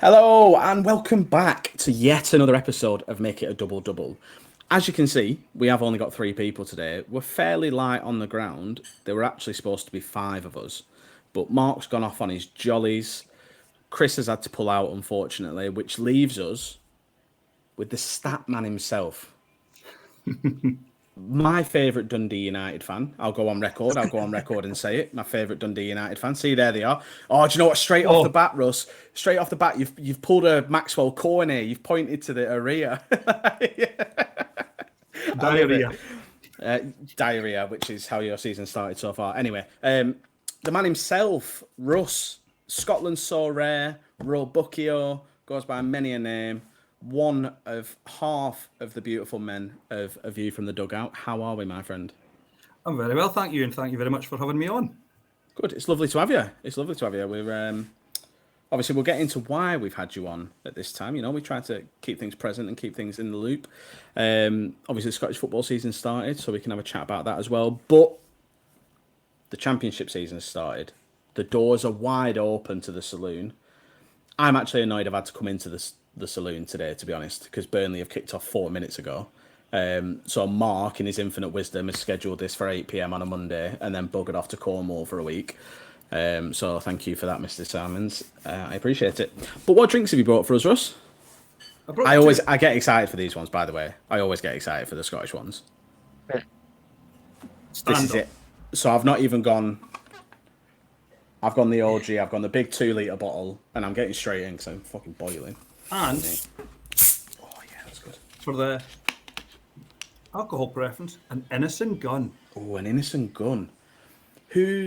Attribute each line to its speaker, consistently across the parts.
Speaker 1: Hello and welcome back to yet another episode of Make It a Double Double. As you can see, we have only got 3 people today. We're fairly light on the ground. There were actually supposed to be 5 of us, but Mark's gone off on his jollies. Chris has had to pull out, unfortunately, which leaves us with the stat man himself. My favourite Dundee United fan. I'll go on record and say it. My favourite Dundee United fan. See, there they are. Oh, do you know what? Straight off the bat, Russ. Straight off the bat, you've pulled a Maxwell Corn here. You've pointed to the area.
Speaker 2: Diarrhea.
Speaker 1: Diarrhea, which is how your season started so far. Anyway, the man himself, Russ. Scotland so rare. Roebuckio goes by many a name. One of half of the beautiful men of A View from the Dugout. How are we, my friend?
Speaker 2: I'm very well, thank you, and thank you very much for having me on.
Speaker 1: Good. It's lovely to have you. We're obviously we'll get into why we've had you on at this time. You know, we try to keep things present and keep things in the loop. Obviously, the Scottish football season started, so we can have a chat about that as well. But the Championship season has started. The doors are wide open to the saloon. I'm actually annoyed I've had to come into the saloon today, to be honest, because Burnley have kicked off 4 minutes ago. So Mark, in his infinite wisdom, has scheduled this for 8 p.m. on a Monday and then buggered off to Cornwall for a week. So thank you for that, Mr. Simons. I appreciate it. But what drinks have you brought for us, Russ? I get excited for these ones, by the way. I always get excited for the Scottish ones. This is it. So I've not even gone... I've gone the OG, I've gone the big 2-litre bottle, and I'm getting straight in because I'm fucking boiling.
Speaker 2: And
Speaker 1: oh yeah, that's good.
Speaker 2: For the alcohol preference, an innocent gun.
Speaker 1: Oh, an innocent gun. Who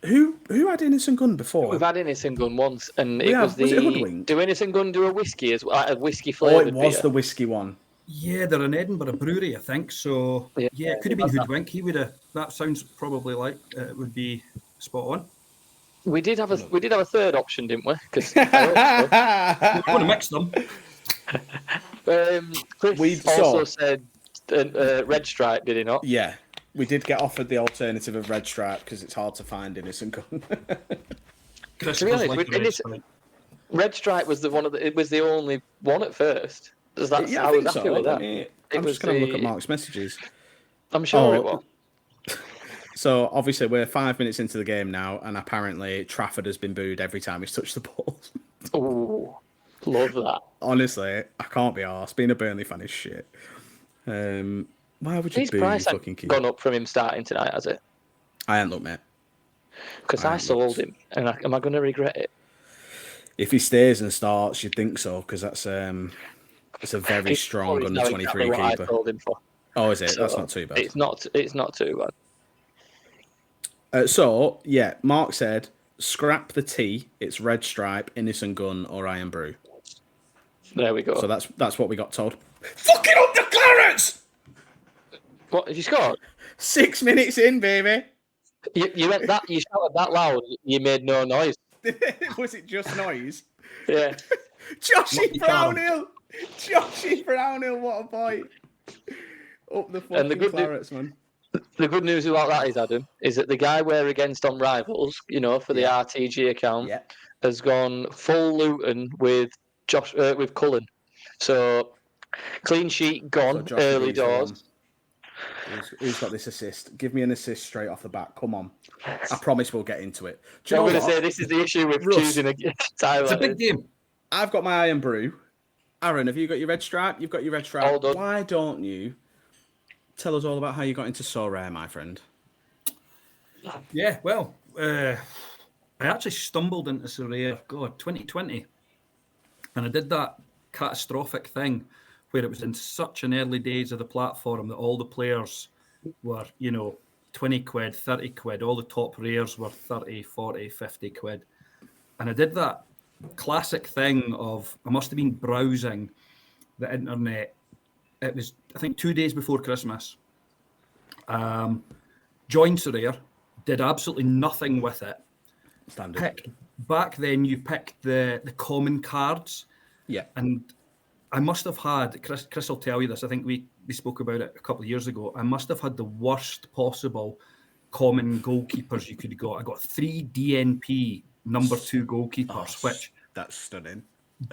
Speaker 1: had innocent gun before?
Speaker 3: We've had innocent gun once, and
Speaker 1: was it Hoodwink?
Speaker 3: Do innocent gun do a whiskey as well? A whiskey flavoured beer?
Speaker 1: Oh, it was the whiskey one.
Speaker 2: Yeah, they're in Edinburgh Brewery, I think. So yeah, it could have been Hoodwink. He would have. That sounds probably like it would be spot on.
Speaker 3: We did have a third option, didn't we? Because
Speaker 2: we want to mix them.
Speaker 3: Chris also said Red Stripe, did he not?
Speaker 1: Yeah, we did get offered the alternative of Red Stripe because it's hard to find innocent gun.
Speaker 3: To be honest, Red Stripe was it was the only one at first. I was happy with that.
Speaker 1: I'm just going to look at Mark's messages.
Speaker 3: I'm sure it was.
Speaker 1: So, obviously, we're 5 minutes into the game now, and apparently Trafford has been booed every time he's touched the ball.
Speaker 3: Oh, love that.
Speaker 1: Honestly, I can't be arsed. Being a Burnley fan is shit. Why would you boo your fucking keeper?
Speaker 3: Gone up from him starting tonight, has it?
Speaker 1: I ain't looked, mate.
Speaker 3: Because I sold him, and am I going to regret it?
Speaker 1: If he stays and starts, you'd think so, because that's it's a very strong under 23 keeper.
Speaker 3: I sold him for.
Speaker 1: Oh, is it? So, that's not too bad.
Speaker 3: It's not too bad.
Speaker 1: So, yeah, Mark said, scrap the tea, it's Red Stripe, Innocent Gun, or Iron Brew.
Speaker 3: There we go.
Speaker 1: So that's what we got told. Fucking up the Clarets!
Speaker 3: What, have you scored?
Speaker 1: 6 minutes in, baby.
Speaker 3: You went that, you shouted that loud, you made no noise.
Speaker 1: Was it just noise?
Speaker 3: Yeah.
Speaker 1: Joshy Brownhill! Joshy Brownhill, what a boy. Up the fucking Clarets, man.
Speaker 3: The good news about that is, Adam, is that the guy we're against on Rivals, for the RTG account, has gone full Luton with Cullen. So, clean sheet gone, early doors.
Speaker 1: Who's got this assist? Give me an assist straight off the bat. Come on. I promise we'll get into it.
Speaker 3: I'm going to say this is the issue with choosing a Tyler.
Speaker 2: It's a big game.
Speaker 1: I've got my Iron Brew. Aaron, have you got your Red Stripe? You've got your Red Stripe. Why don't you tell us all about how you got into So Rare, my friend?
Speaker 2: Yeah, well, I actually stumbled into So Rare, 2020. And I did that catastrophic thing where it was in such an early days of the platform that all the players were, 20 quid, 30 quid. All the top rares were 30, 40, 50 quid. And I did that classic thing of, I must have been browsing the internet. It was, I think, 2 days before Christmas. Joined So Rare, did absolutely nothing with it.
Speaker 1: Standard.
Speaker 2: Back then, you picked the common cards.
Speaker 1: Yeah.
Speaker 2: And I must have had, Chris will tell you this, I think we spoke about it a couple of years ago. I must have had the worst possible common goalkeepers you could have got. I got 3 DNP number 2 goalkeepers, which
Speaker 1: That's stunning.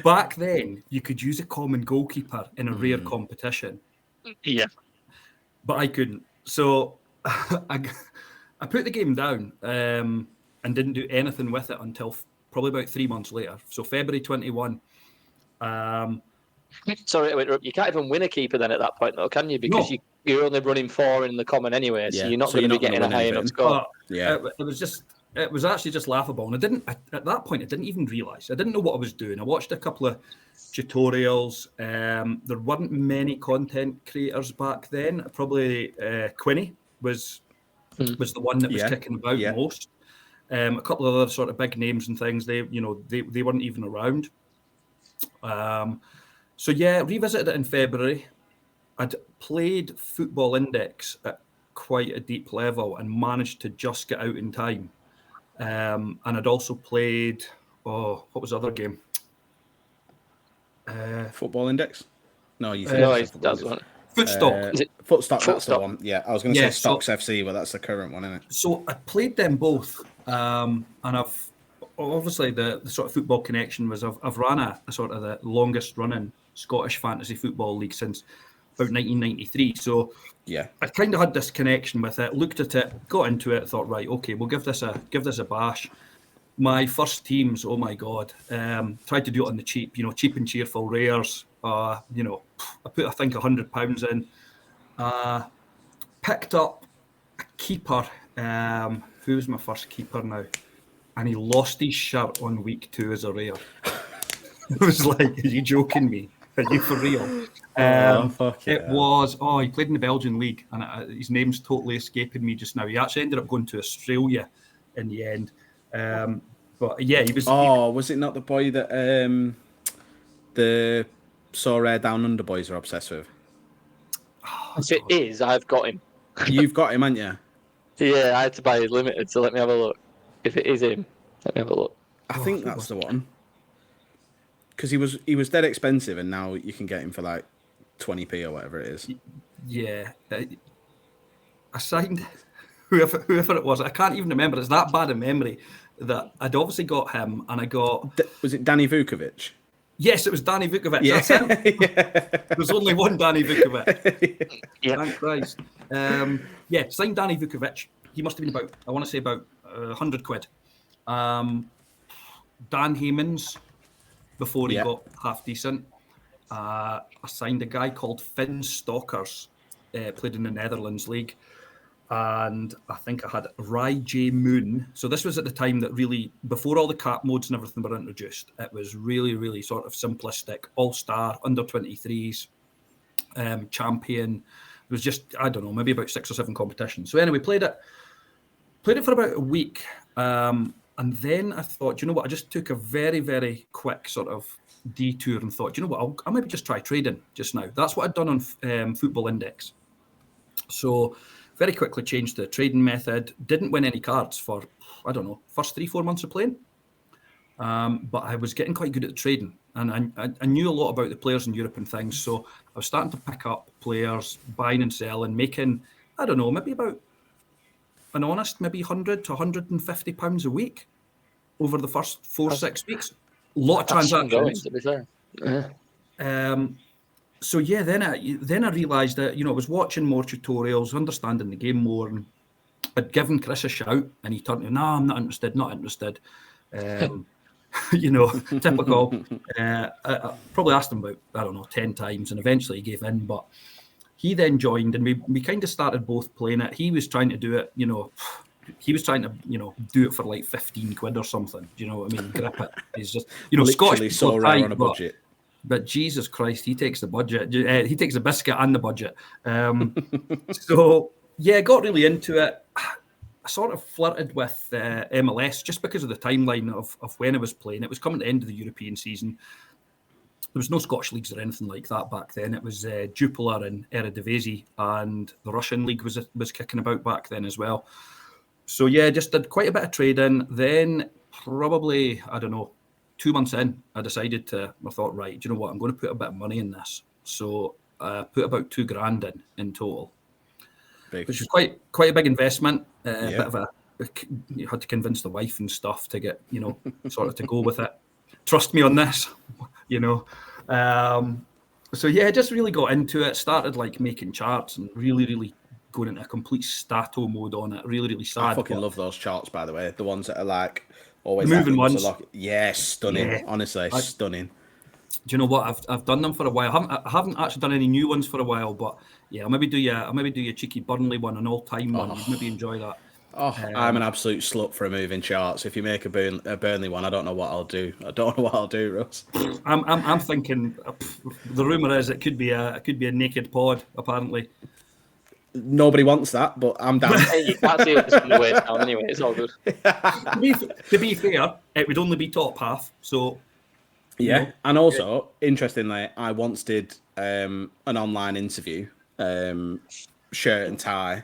Speaker 2: Back then, you could use a common goalkeeper in a rare competition.
Speaker 3: Yeah.
Speaker 2: But I couldn't. So I put the game down and didn't do anything with it until probably about 3 months later. So February 21.
Speaker 3: Sorry, you can't even win a keeper then at that point, though, can you? Because
Speaker 2: No.
Speaker 3: you're only running 4 in the common anyway, so you're not going to be getting a high enough score.
Speaker 2: It was actually just laughable. And at that point, I didn't even realise. I didn't know what I was doing. I watched a couple of tutorials. There weren't many content creators back then. Probably Quinny was the one that was kicking about most. A couple of other sort of big names and things, they weren't even around. So revisited it in February. I'd played Football Index at quite a deep level and managed to just get out in time. And I'd also played, what was the other game?
Speaker 1: Football Index? No, you said
Speaker 3: that's one.
Speaker 2: Footstock.
Speaker 1: Footstock, that's the one. Yeah, I was going to say Stocks FC, but that's the current one, isn't it?
Speaker 2: So I played them both. And I've obviously the sort of football connection was I've ran a sort of the longest running Scottish fantasy football league since about 1993. So I kind of had this connection with it, looked at it, got into it, thought, right, okay, we'll give this a bash. My first teams, oh my God, tried to do it on the cheap, cheap and cheerful rares. I put, I think, £100 in. Picked up a keeper. Who was my first keeper now? And he lost his shirt on week 2 as a rare. It was like, are you joking me? Are you for real? He played in the Belgian league, and his name's totally escaping me just now. He actually ended up going to Australia in the end. But yeah, he was.
Speaker 1: Was it not the boy that the So Rare Down Under boys are obsessed with?
Speaker 3: If it is, I've got him.
Speaker 1: You've got him, haven't you?
Speaker 3: Yeah, I had to buy his limited, so let me have a look. If it is him, let me have a look.
Speaker 1: I think that's the one. Because he was dead expensive, and now you can get him for like 20p or whatever it is.
Speaker 2: Yeah, I signed whoever it was. I can't even remember. It's that bad a memory that I'd obviously got him, and I got.
Speaker 1: Was it Danny Vukovic?
Speaker 2: Yes, it was Danny Vukovic. Yeah. That's him. There's only one Danny Vukovic. Thank Christ. Signed Danny Vukovic. He must have been about, I want to say about 100 quid. Dan Heymans, before he got half decent. I signed a guy called Finn Stockers, played in the Netherlands League. And I think I had Rai J. Moon. So this was at the time that really, before all the cap modes and everything were introduced, it was really, really sort of simplistic. All-star, under 23s, champion. It was just, I don't know, maybe about 6 or 7 competitions. So anyway, played it for about a week. And then I thought, you know what, I just took a very, very quick sort of detour and thought, you know what, I'll maybe just try trading just now. That's what I'd done on Football Index. So very quickly changed the trading method. Didn't win any cards for, I don't know, first 3-4 months of playing. But I was getting quite good at the trading. And I knew a lot about the players in Europe and things. So I was starting to pick up players, buying and selling, making, I don't know, maybe about an honest, maybe 100 to 150 pounds a week over the first 4-6 weeks. A lot of transactions.
Speaker 3: To be fair. Yeah.
Speaker 2: So then I realised that, I was watching more tutorials, understanding the game more, and I'd given Chris a shout, and he turned to me, no, I'm not interested. Typical. I probably asked him about, I don't know, 10 times, and eventually he gave in, but he then joined, and we kind of started both playing it. He was trying to do it, he was trying to, do it for like 15 quid or something. Do you know what I mean? Grip it. He's just, Scottish
Speaker 1: so rare on a budget.
Speaker 2: But Jesus Christ, he takes the budget. He takes the biscuit and the budget. So, got really into it. I sort of flirted with MLS just because of the timeline of when I was playing. It was coming to the end of the European season. There was no Scottish leagues or anything like that back then. It was Jupiler and Eredivisie, and the Russian league was kicking about back then as well. So, just did quite a bit of trading. Then probably, I don't know, 2 months in, I thought, right, do you know what? I'm going to put a bit of money in this. So I put about $2,000 in total, which was quite a big investment. You had to convince the wife and stuff to get, sort of to go with it. trust me on this, you know. So yeah, I just really got into it. Started like making charts and really going into a complete stato mode on it. Really sad.
Speaker 1: I fucking love those charts, by the way. The ones that are like always
Speaker 2: the moving ones.
Speaker 1: Yeah, stunning.
Speaker 2: Yeah.
Speaker 1: Honestly, stunning.
Speaker 2: Do you know what? I've done them for a while. I haven't actually done any new ones for a while, but yeah, I'll maybe do your cheeky Burnley one, an all-time one. You'd maybe enjoy that.
Speaker 1: I'm an absolute slut for a moving charts. If you make a Burnley one, I don't know what I'll do. Russ.
Speaker 2: I'm thinking. The rumor is it could be a naked pod. Apparently,
Speaker 1: nobody wants that, but I'm down.
Speaker 3: You can't see it from the waist down anyway. It's all good.
Speaker 2: To be fair, it would only be top half. So
Speaker 1: yeah, and also interestingly, I once did an online interview, shirt and tie,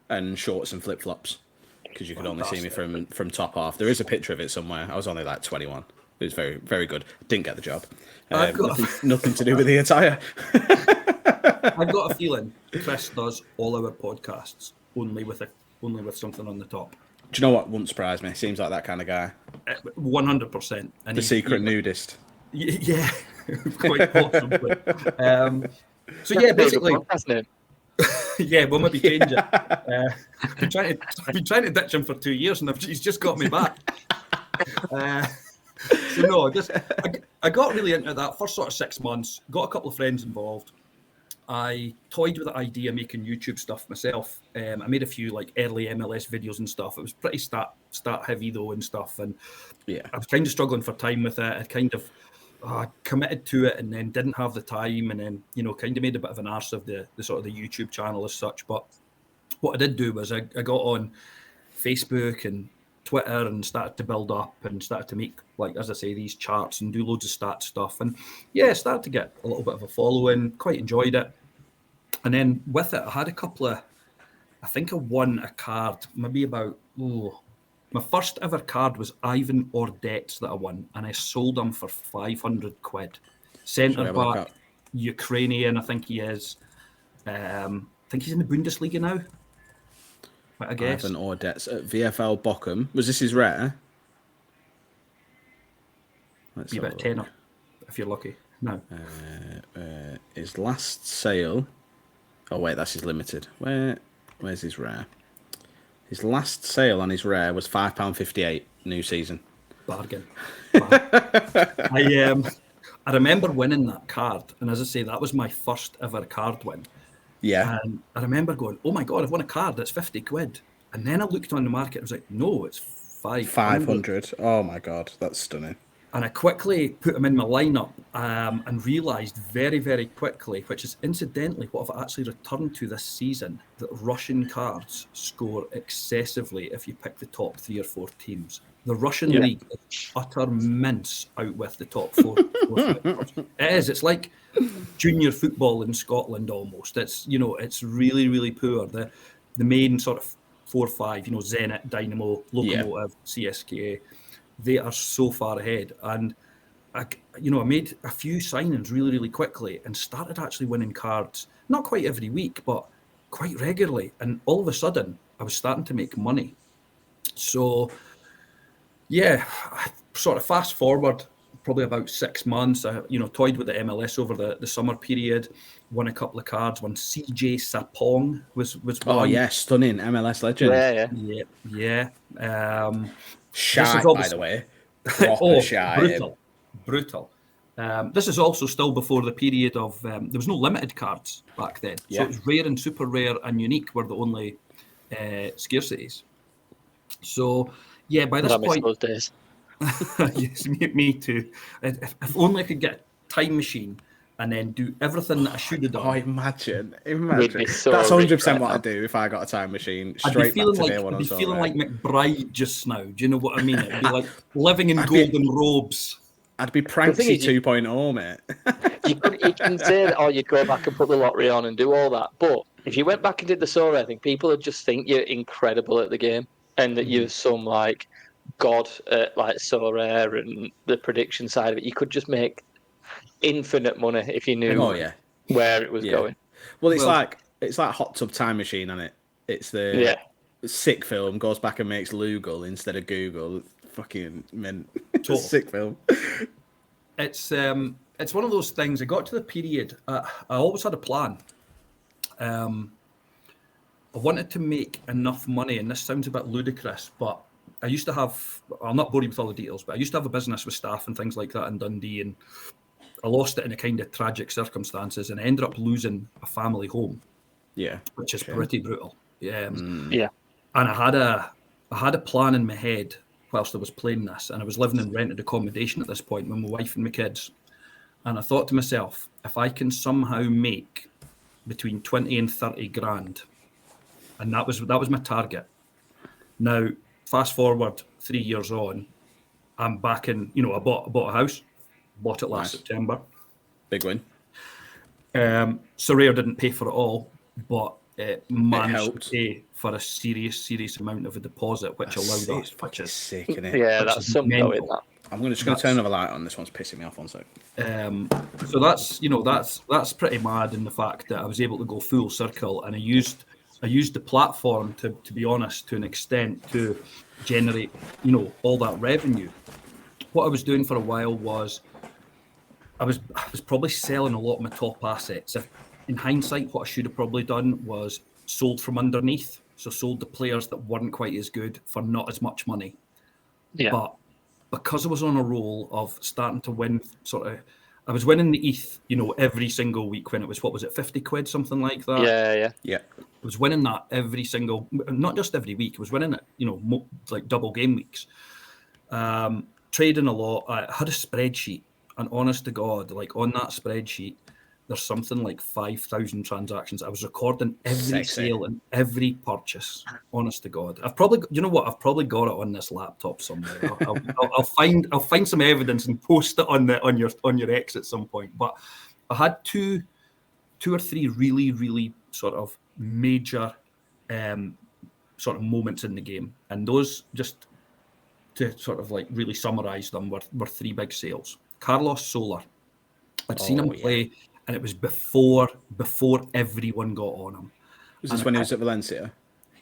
Speaker 1: and shorts and flip flops. Because you could only see me from top half. There is a picture of it somewhere. I was only like 21. It was very, very good. Didn't get the job. Nothing to do with the attire.
Speaker 2: I've got a feeling Chris does all our podcasts only with something on the top.
Speaker 1: Do you know what wouldn't surprise me? Seems like that kind of guy.
Speaker 2: 100%.
Speaker 1: The secret nudist.
Speaker 2: Yeah, quite possibly. So yeah, basically. Yeah, we'll maybe change it. I've been trying to ditch him for 2 years, and he's just got me back. So no, I got really into that first sort of 6 months. Got a couple of friends involved. I toyed with the idea of making YouTube stuff myself. I made a few like early MLS videos and stuff. It was pretty start heavy though and stuff, and yeah, I was kind of struggling for time with it. I kind of committed to it and then didn't have the time, and then kind of made a bit of an arse of the sort of the YouTube channel as such. But what I did do was I got on Facebook and Twitter and started to build up and started to make, like, as I say, these charts and do loads of stat stuff, and yeah, started to get a little bit of a following. Quite enjoyed it. And then with it, I had a couple of, I think I won a card maybe about my first ever card was Ivan Ordets that I won, and I sold him for 500 quid. Centre back, Ukrainian, I think he is. I think he's in the Bundesliga now. I guess.
Speaker 1: Ivan Ordets at VFL Bochum. Was this his rare?
Speaker 2: Be about a tenner, if you're lucky. No.
Speaker 1: His last sale. Oh wait, that's his limited. Where's his rare? His last sale on his rare was £5.58 new season.
Speaker 2: Bargain. I remember winning that card, and as I say, that was my first ever card win.
Speaker 1: Yeah.
Speaker 2: And I remember going, oh my God, I've won a card that's 50 quid. And then I looked on the market, I was like, no, it's 500.
Speaker 1: Oh my God, that's stunning.
Speaker 2: And I quickly put him in my lineup and realised very, very quickly, which is incidentally what I've actually returned to this season, that Russian cards score excessively if you pick the top 3 or 4 teams. The Russian league is utter mince out with the top 4. It is. It's like junior football in Scotland almost. It's it's really, really poor. The main sort of 4 or 5, Zenit, Dynamo, Lokomotiv, CSKA. They are so far ahead, and I made a few signings really, really quickly and started actually winning cards, not quite every week, but quite regularly. And all of a sudden, I was starting to make money. So, yeah, I sort of fast forward probably about 6 months. I, toyed with the MLS over the summer period, won a couple of cards. Won CJ Sapong was one.
Speaker 1: Oh yeah, stunning MLS legend.
Speaker 2: Yeah.
Speaker 1: Shy, by the way. Shy.
Speaker 2: Brutal. This is also still before the period of there was no limited cards back then. So it was rare and super rare and unique were the only scarcities. So yeah, by this point,
Speaker 3: those days.
Speaker 2: Yes, me too. If only I could get a time machine and then do everything that I should have done.
Speaker 1: Oh, imagine.
Speaker 3: So
Speaker 1: that's 100% what I'd do if I got a time machine. Straight back to day one.
Speaker 2: I'd be feeling like McBride just now. Do you know what I mean? It'd be like living in golden robes.
Speaker 1: I'd be Pranksy 2.0, mate.
Speaker 3: You can say that, you'd go back and put the lottery on and do all that. But if you went back and did the Sorare, I think people would just think you're incredible at the game and that you're some god at Sorare and the prediction side of it. You could just make infinite money if you knew where it was going.
Speaker 1: Well, it's like Hot Tub Time Machine, isn't it? It's the sick film goes back and makes Lugal instead of Google. Fucking mint. Sick film.
Speaker 2: it's one of those things. I got to the period. I always had a plan. I wanted to make enough money, and this sounds a bit ludicrous, but I used to have, I'll not bore you with all the details, but I used to have a business with staff and things like that in Dundee, and I lost it in a kind of tragic circumstances, and I ended up losing a family home.
Speaker 1: Yeah.
Speaker 2: Which is pretty brutal. Yeah.
Speaker 3: Yeah.
Speaker 2: And I had a plan in my head whilst I was playing this, and I was living in rented accommodation at this point with my wife and my kids. And I thought to myself, if I can somehow make between 20 and 30 grand, and that was my target. Now, fast forward 3 years on, I'm back in, I bought a house, bought it last September.
Speaker 1: Big win.
Speaker 2: Sorare didn't pay for it all, but it managed to
Speaker 1: helped.
Speaker 2: pay for a serious amount of a deposit, which allowed us.
Speaker 1: Which is sick, isn't it?
Speaker 3: Yeah, that's some
Speaker 2: mental.
Speaker 3: going that.
Speaker 1: I'm just going to turn another light on. This one's pissing me off. 1 sec.
Speaker 2: So that's pretty mad in the fact that I was able to go full circle, and I used the platform to be honest, to an extent, to generate all that revenue. What I was doing for a while was I was probably selling a lot of my top assets. In hindsight, what I should have probably done was sold from underneath. So sold the players that weren't quite as good for not as much money.
Speaker 3: Yeah.
Speaker 2: But because I was on a roll of starting to win, I was winning the ETH, every single week when it was, 50 quid, something like that.
Speaker 3: Yeah.
Speaker 2: I was winning that every single, not just every week. I was winning it, like double game weeks. Trading a lot. I had a spreadsheet, and honest to God, like on that spreadsheet, there's something like 5,000 transactions. I was recording every sale and every purchase. Honest to God, I've probably got it on this laptop somewhere. I'll find some evidence and post it on your X at some point. But I had two or three really sort of major sort of moments in the game, and those, just to sort of like really summarize them, were three big sales. Carlos Soler, I'd seen him play. And it was before everyone got on him.
Speaker 1: Was this when he was at Valencia?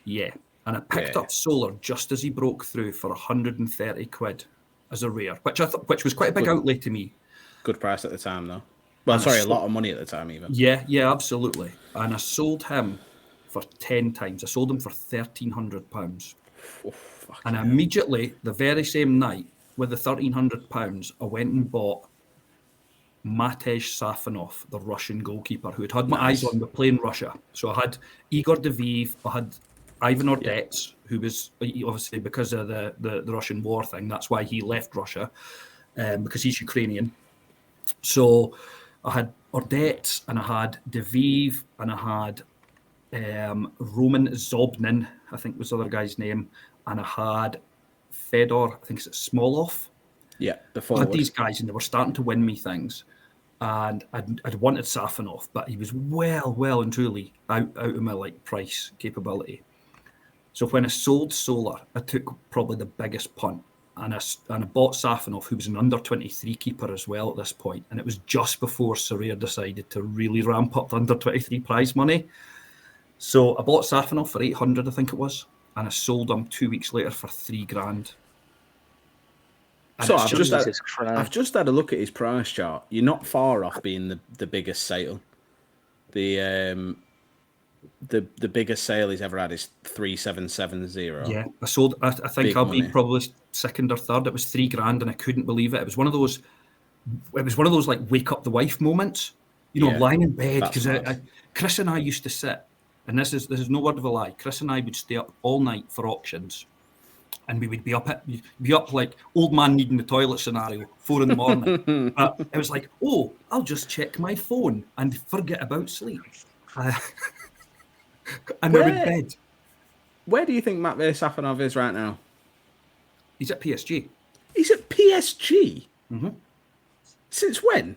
Speaker 2: Yeah. And I picked up Soler just as he broke through for 130 quid as a rare, which was quite a big outlay to me.
Speaker 1: Good price at the time, though. Well, sorry, a lot of money at the time, even.
Speaker 2: Yeah, absolutely. And I sold him for 10 times. I sold him for £1,300. And immediately, the very same night, with the £1,300, I went and bought Matej Safanov, the Russian goalkeeper, who had my eyes on, playing Russia. So I had Igor Deviv, I had Ivan Ordets, who was obviously, because of the Russian war thing, that's why he left Russia, because he's Ukrainian. So I had Ordets, and I had Deviv, and I had Roman Zobnin, I think was the other guy's name, and I had Fedor, I think it's Smolov.
Speaker 1: Yeah, before
Speaker 2: I had these guys, and they were starting to win me things. And I'd wanted Safanov, but he was well and truly out of my price capability. So when I sold Soler, I took probably the biggest punt, and I bought Safanov, who was an under 23 keeper as well at this point. And it was just before Sorare decided to really ramp up the under 23 prize money. So I bought Safanov for 800, I think it was, and I sold him 2 weeks later for $3,000.
Speaker 1: So I've just had a look at his price chart. You're not far off being the biggest sale. The biggest sale he's ever had is 3,770.
Speaker 2: Yeah, I sold. I think I'll be probably second or third. It was $3,000, and I couldn't believe it. It was one of those. It was one of those wake up the wife moments. Lying in bed, because Chris and I used to sit, and this is no word of a lie. Chris and I would stay up all night for auctions. And we would be up like old man needing the toilet scenario, 4 a.m. It was like, I'll just check my phone and forget about sleep. And we're in bed.
Speaker 1: Where do you think Matvei Safanov is right now?
Speaker 2: He's at PSG.
Speaker 1: He's at PSG?
Speaker 2: Mm-hmm.
Speaker 1: Since when?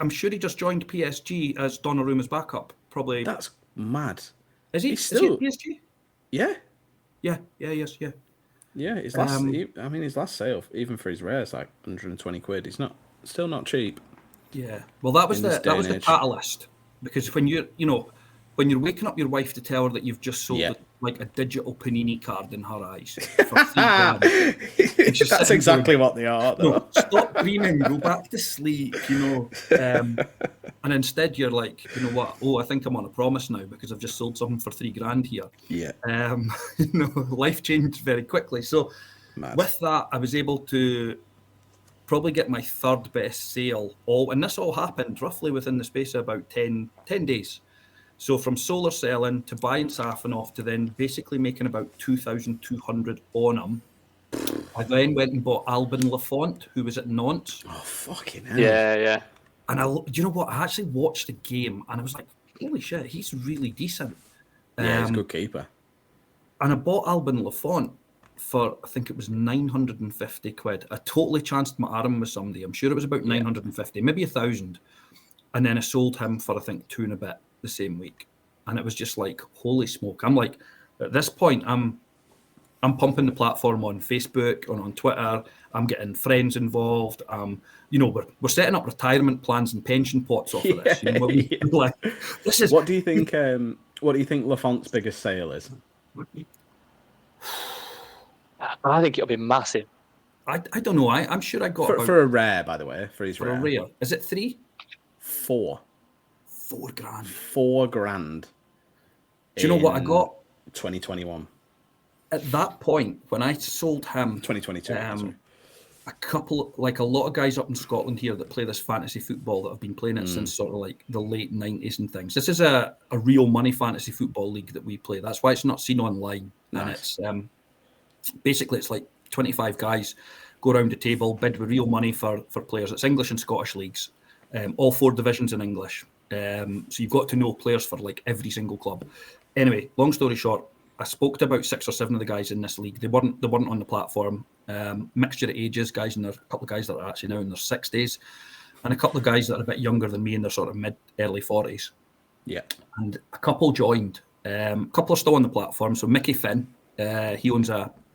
Speaker 2: I'm sure he just joined PSG as Donnarumma's backup. Probably.
Speaker 1: That's mad.
Speaker 2: Is he?
Speaker 1: He's still...
Speaker 2: Is he at PSG?
Speaker 1: Yeah.
Speaker 2: Yes.
Speaker 1: Yeah, his last sale, even for his rares, like 120 quid. He's still not cheap.
Speaker 2: Yeah. Well, that was the catalyst, because when when you're waking up your wife to tell her that you've just sold like a digital Panini card in her eyes for $3,000.
Speaker 1: That's exactly what they are, though.
Speaker 2: No, stop dreaming, go back to sleep, and instead you're like, you know what? Oh, I think I'm on a promise now because I've just sold something for $3,000 here.
Speaker 1: Yeah.
Speaker 2: Life changed very quickly. So with that, I was able to probably get my third best sale. And this all happened roughly within the space of about 10 days. So from solar selling to buying Safanoff to then basically making about 2,200 on them. I then went and bought Albin Lafont, who was at Nantes.
Speaker 1: Oh, fucking hell.
Speaker 3: Yeah.
Speaker 2: And you know what? I actually watched the game and I was like, holy shit, he's really decent.
Speaker 1: Yeah, he's a good keeper.
Speaker 2: And I bought Albin Lafont for, I think it was 950 quid. I totally chanced my arm with somebody. I'm sure it was about 950, maybe 1,000. And then I sold him for, I think, 2 and a bit the same week. And it was just like, holy smoke. I'm like, at this point, I'm pumping the platform on Facebook and on Twitter. I'm getting friends involved. We're setting up retirement plans and pension pots off of this. Like, this is.
Speaker 1: What do you think? What do you think Lafont's biggest sale is?
Speaker 3: I think it'll be massive.
Speaker 2: I don't know. I'm sure I got
Speaker 1: for a rare, by the way, for his rare.
Speaker 2: A rare. Is it 3?
Speaker 1: 4.
Speaker 2: $4,000.
Speaker 1: $4,000.
Speaker 2: Do you know what I got?
Speaker 1: 2021.
Speaker 2: At that point, when I sold him,
Speaker 1: 2022.
Speaker 2: A lot of guys up in Scotland here that play this fantasy football that have been playing it since sort of like the late 90s and things. This is a real money fantasy football league that we play. That's why it's not seen online. Nice. And it's basically it's like 25 guys go around the table, bid with real money for players. It's English and Scottish leagues, all 4 divisions in English. So you've got to know players for like every single club. Anyway, long story short, I spoke to about 6 or 7 of the guys in this league. They weren't on the platform. Mixture of ages, a couple of guys that are actually now in their 60s, and a couple of guys that are a bit younger than me in their sort of early 40s.
Speaker 1: Yeah.
Speaker 2: And a couple joined. A couple are still on the platform. So Mickey Finn, he owns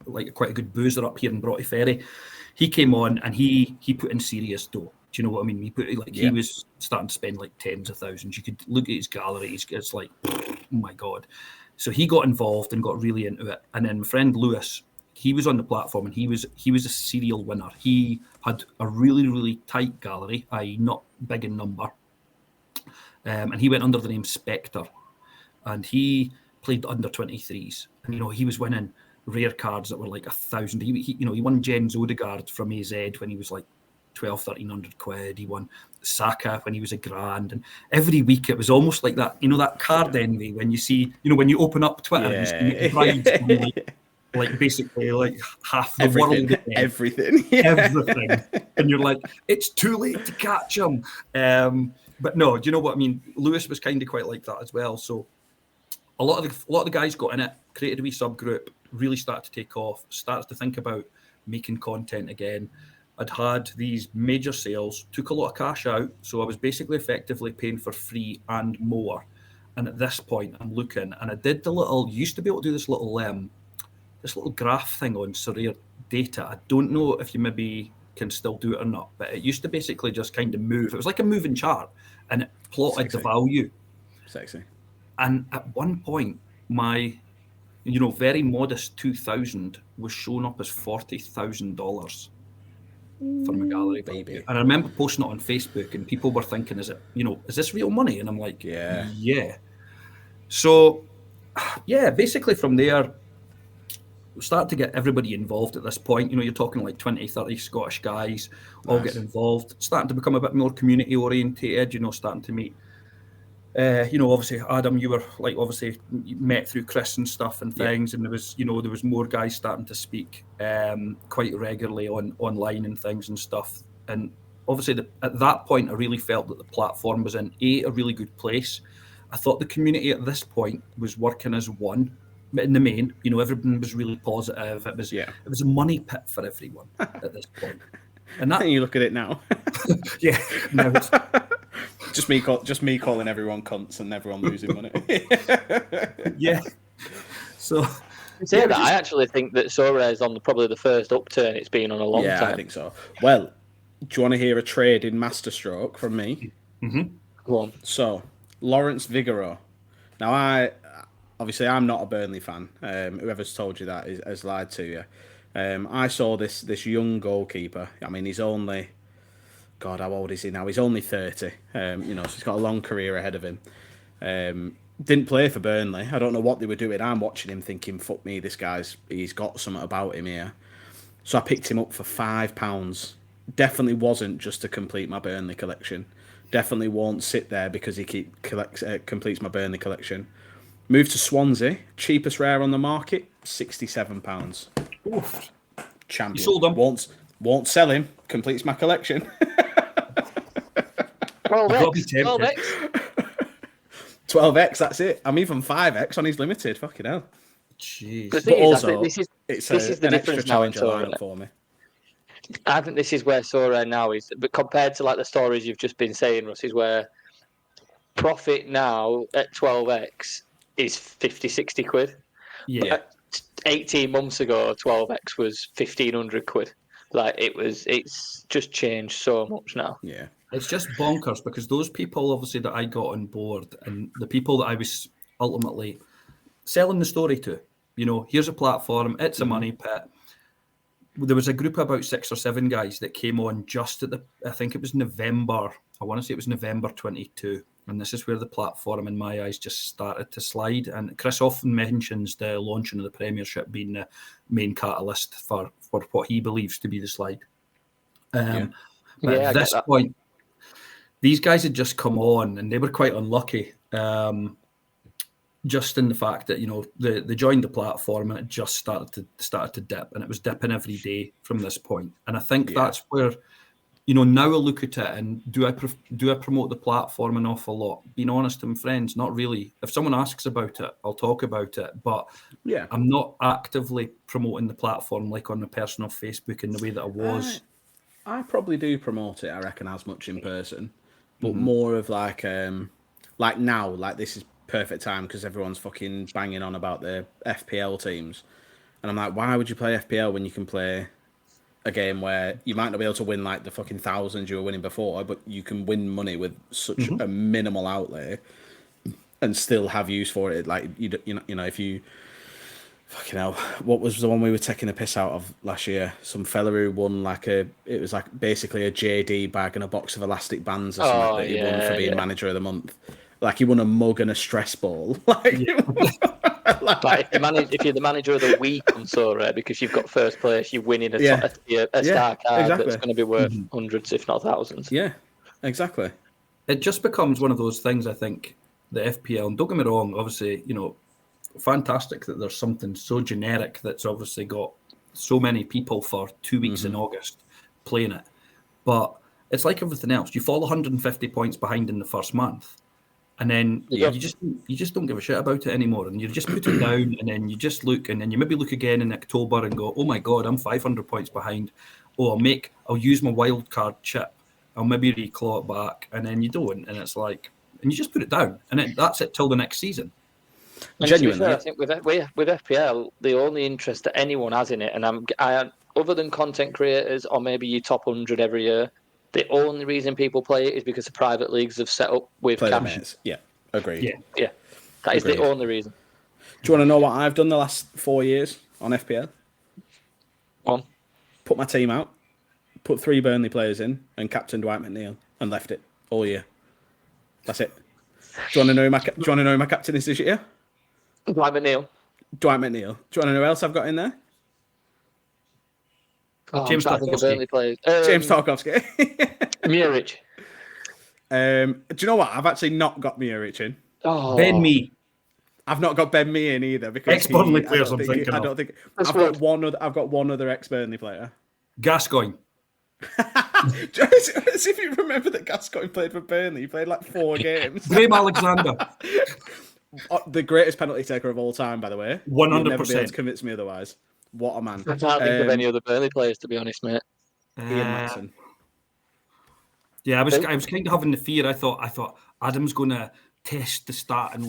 Speaker 2: quite a good boozer up here in Broughty Ferry. He came on and he put in serious dough. Do you know what I mean? He was starting to spend like tens of thousands. You could look at his gallery. It's like, oh my God. So he got involved and got really into it. And then my friend Lewis, he was on the platform and he was a serial winner. He had a really, really tight gallery, i.e. not big in number. And he went under the name Spectre. And he played under 23s. And, he was winning rare cards that were like 1,000. He won Jens Odegaard from AZ when he was like 1,200-1,300 quid. He won Saka when he was a grand, and every week it was almost like that. That card envy when you see, when you open up Twitter, you see the brides like basically like half the world,
Speaker 1: everything,
Speaker 2: and you're like, it's too late to catch them. But no, do you know what I mean? Lewis was kind of quite like that as well. So a lot of the guys got in it, created a wee subgroup, really started to take off, started to think about making content again. I'd had these major sales, took a lot of cash out, so I was basically effectively paying for free and more. And at this point, I'm looking, and I did used to be able to do this little graph thing on Surreal Data. I don't know if you maybe can still do it or not, but it used to basically just kind of move. It was like a moving chart, and it plotted the value.
Speaker 1: Sexy.
Speaker 2: And at one point, my, very modest 2,000 was shown up as $40,000. For my gallery,
Speaker 1: baby.
Speaker 2: And I remember posting it on Facebook, and people were thinking, "Is this real money?" And I'm like, "Yeah." So, basically from there, we start to get everybody involved at this point. You're talking like 20, 30 Scottish guys all getting involved, starting to become a bit more community orientated. Starting to meet. Obviously, Adam, you were like obviously you met through Chris and stuff and things, and there was more guys starting to speak quite regularly online and things and stuff. And obviously, at that point, I really felt that the platform was in a really good place. I thought the community at this point was working as one, but in the main, everyone was really positive. It was a money pit for everyone at this point. And that
Speaker 1: you look at it now,
Speaker 2: now it's.
Speaker 1: Just me calling everyone cunts and everyone losing money.
Speaker 2: So
Speaker 3: I actually think that Sora is on probably the first upturn it's been on a long time.
Speaker 1: Yeah, I think so. Well, do you want to hear a trade in masterstroke from me?
Speaker 2: Mm-hmm.
Speaker 3: Go on.
Speaker 1: So, Lawrence Vigoro. Now, obviously I'm not a Burnley fan. Whoever's told you that has lied to you. I saw this young goalkeeper. I mean, he's only, God, how old is he now? He's only 30. So he's got a long career ahead of him. Didn't play for Burnley. I don't know what they were doing. I'm watching him thinking, fuck me, he's got something about him here. So I picked him up for £5. Definitely wasn't just to complete my Burnley collection. Definitely won't sit there because he completes my Burnley collection. Moved to Swansea, cheapest rare on the market, £67.
Speaker 2: Oof.
Speaker 1: Champion.
Speaker 2: You sold him.
Speaker 1: Won't sell him. Completes my collection.
Speaker 3: 12x.
Speaker 1: 12x. That's it. I'm even 5x on his limited. Fucking hell.
Speaker 2: Jeez.
Speaker 3: But
Speaker 1: also,
Speaker 3: this is the
Speaker 1: an extra
Speaker 3: difference now in
Speaker 1: challenger
Speaker 3: Torah
Speaker 1: lineup for me.
Speaker 3: I think this is where Sorare now is, but compared to like the stories you've just been saying, Russ, is where profit now at 12x is 50, 60 quid.
Speaker 2: Yeah.
Speaker 3: 18 months ago, 12x was 1,500 quid. Like it's just changed so much now.
Speaker 1: Yeah.
Speaker 2: It's just bonkers because those people, obviously, that I got on board and the people that I was ultimately selling the story to, here's a platform, it's a money pit. There was a group of about 6 or 7 guys that came on just I think it was November. I want to say it was November 22. And this is where the platform, in my eyes, just started to slide. And Chris often mentions the launching of the Premiership being the main catalyst for what he believes to be the slide. But at this point, these guys had just come on and they were quite unlucky. Just in the fact that they joined the platform and it just started to dip, and it was dipping every day from this point. And I think that's where now I look at it and do I promote the platform an awful lot? Being honest and friends, not really. If someone asks about it, I'll talk about it, but I'm not actively promoting the platform like on the personal Facebook in the way that I was.
Speaker 1: I probably do promote it, I reckon, as much in person, but more of like now, like this is perfect time because everyone's fucking banging on about the FPL teams, and I'm like, why would you play FPL when you can play a game where you might not be able to win like the fucking thousands you were winning before, but you can win money with such a minimal outlay and still have use for it. Like if you fucking hell, what was the one we were taking a piss out of last year? Some fella who won it was like basically a JD bag and a box of elastic bands or something that he won for being manager of the month. Like he won a mug and a stress ball.
Speaker 3: But if you're the manager of the week on Sorare because you've got first place, you're winning a star card that's going to be worth hundreds, if not thousands.
Speaker 1: Yeah, exactly.
Speaker 2: It just becomes one of those things, I think, the FPL, and don't get me wrong, obviously, fantastic that there's something so generic that's obviously got so many people for 2 weeks in August playing it. But it's like everything else. You fall 150 points behind in the first month. And then you just don't give a shit about it anymore, and you just put it down, and then you just look, and then you maybe look again in October and go, "Oh my god, I'm 500 points behind." Oh, I'll use my wild card chip. I'll maybe reclaw it back, and then you don't, and it's like, and you just put it down, and that's it till the next season.
Speaker 3: And genuinely, I think with FPL, the only interest that anyone has in it, and I other than content creators or maybe your top 100 every year. The only reason people play it is because the private leagues have set up with cash.
Speaker 1: Yeah, agreed.
Speaker 3: Yeah. That is the only reason.
Speaker 1: Do you want to know what I've done the last 4 years on FPL? Put my team out, put 3 Burnley players in, and captain Dwight McNeil, and left it all year. That's it. Do you want to know who my captain is this year?
Speaker 3: Dwight McNeil.
Speaker 1: Do you want to know who else I've got in there?
Speaker 2: James Tarkowski.
Speaker 1: James Tarkowski.
Speaker 3: Muric.
Speaker 1: Do you know what? I've actually not got Muric in.
Speaker 2: Ben Mee.
Speaker 1: I've not got Ben Mee in either because
Speaker 2: ex-Burnley players.
Speaker 1: I don't think I've got one other ex-Burnley player.
Speaker 2: Gascoigne.
Speaker 1: As if you remember that Gascoigne played for Burnley. He played like 4 games.
Speaker 2: Graham Alexander.
Speaker 1: The greatest penalty taker of all time, by the way.
Speaker 2: 100%.
Speaker 1: You'll never be able to convince me otherwise. What a man.
Speaker 3: I can't think of any other Burnley players, to be honest, mate.
Speaker 1: Ian Matson.
Speaker 2: Yeah, I was kind of having the fear. I thought Adam's going to test the start and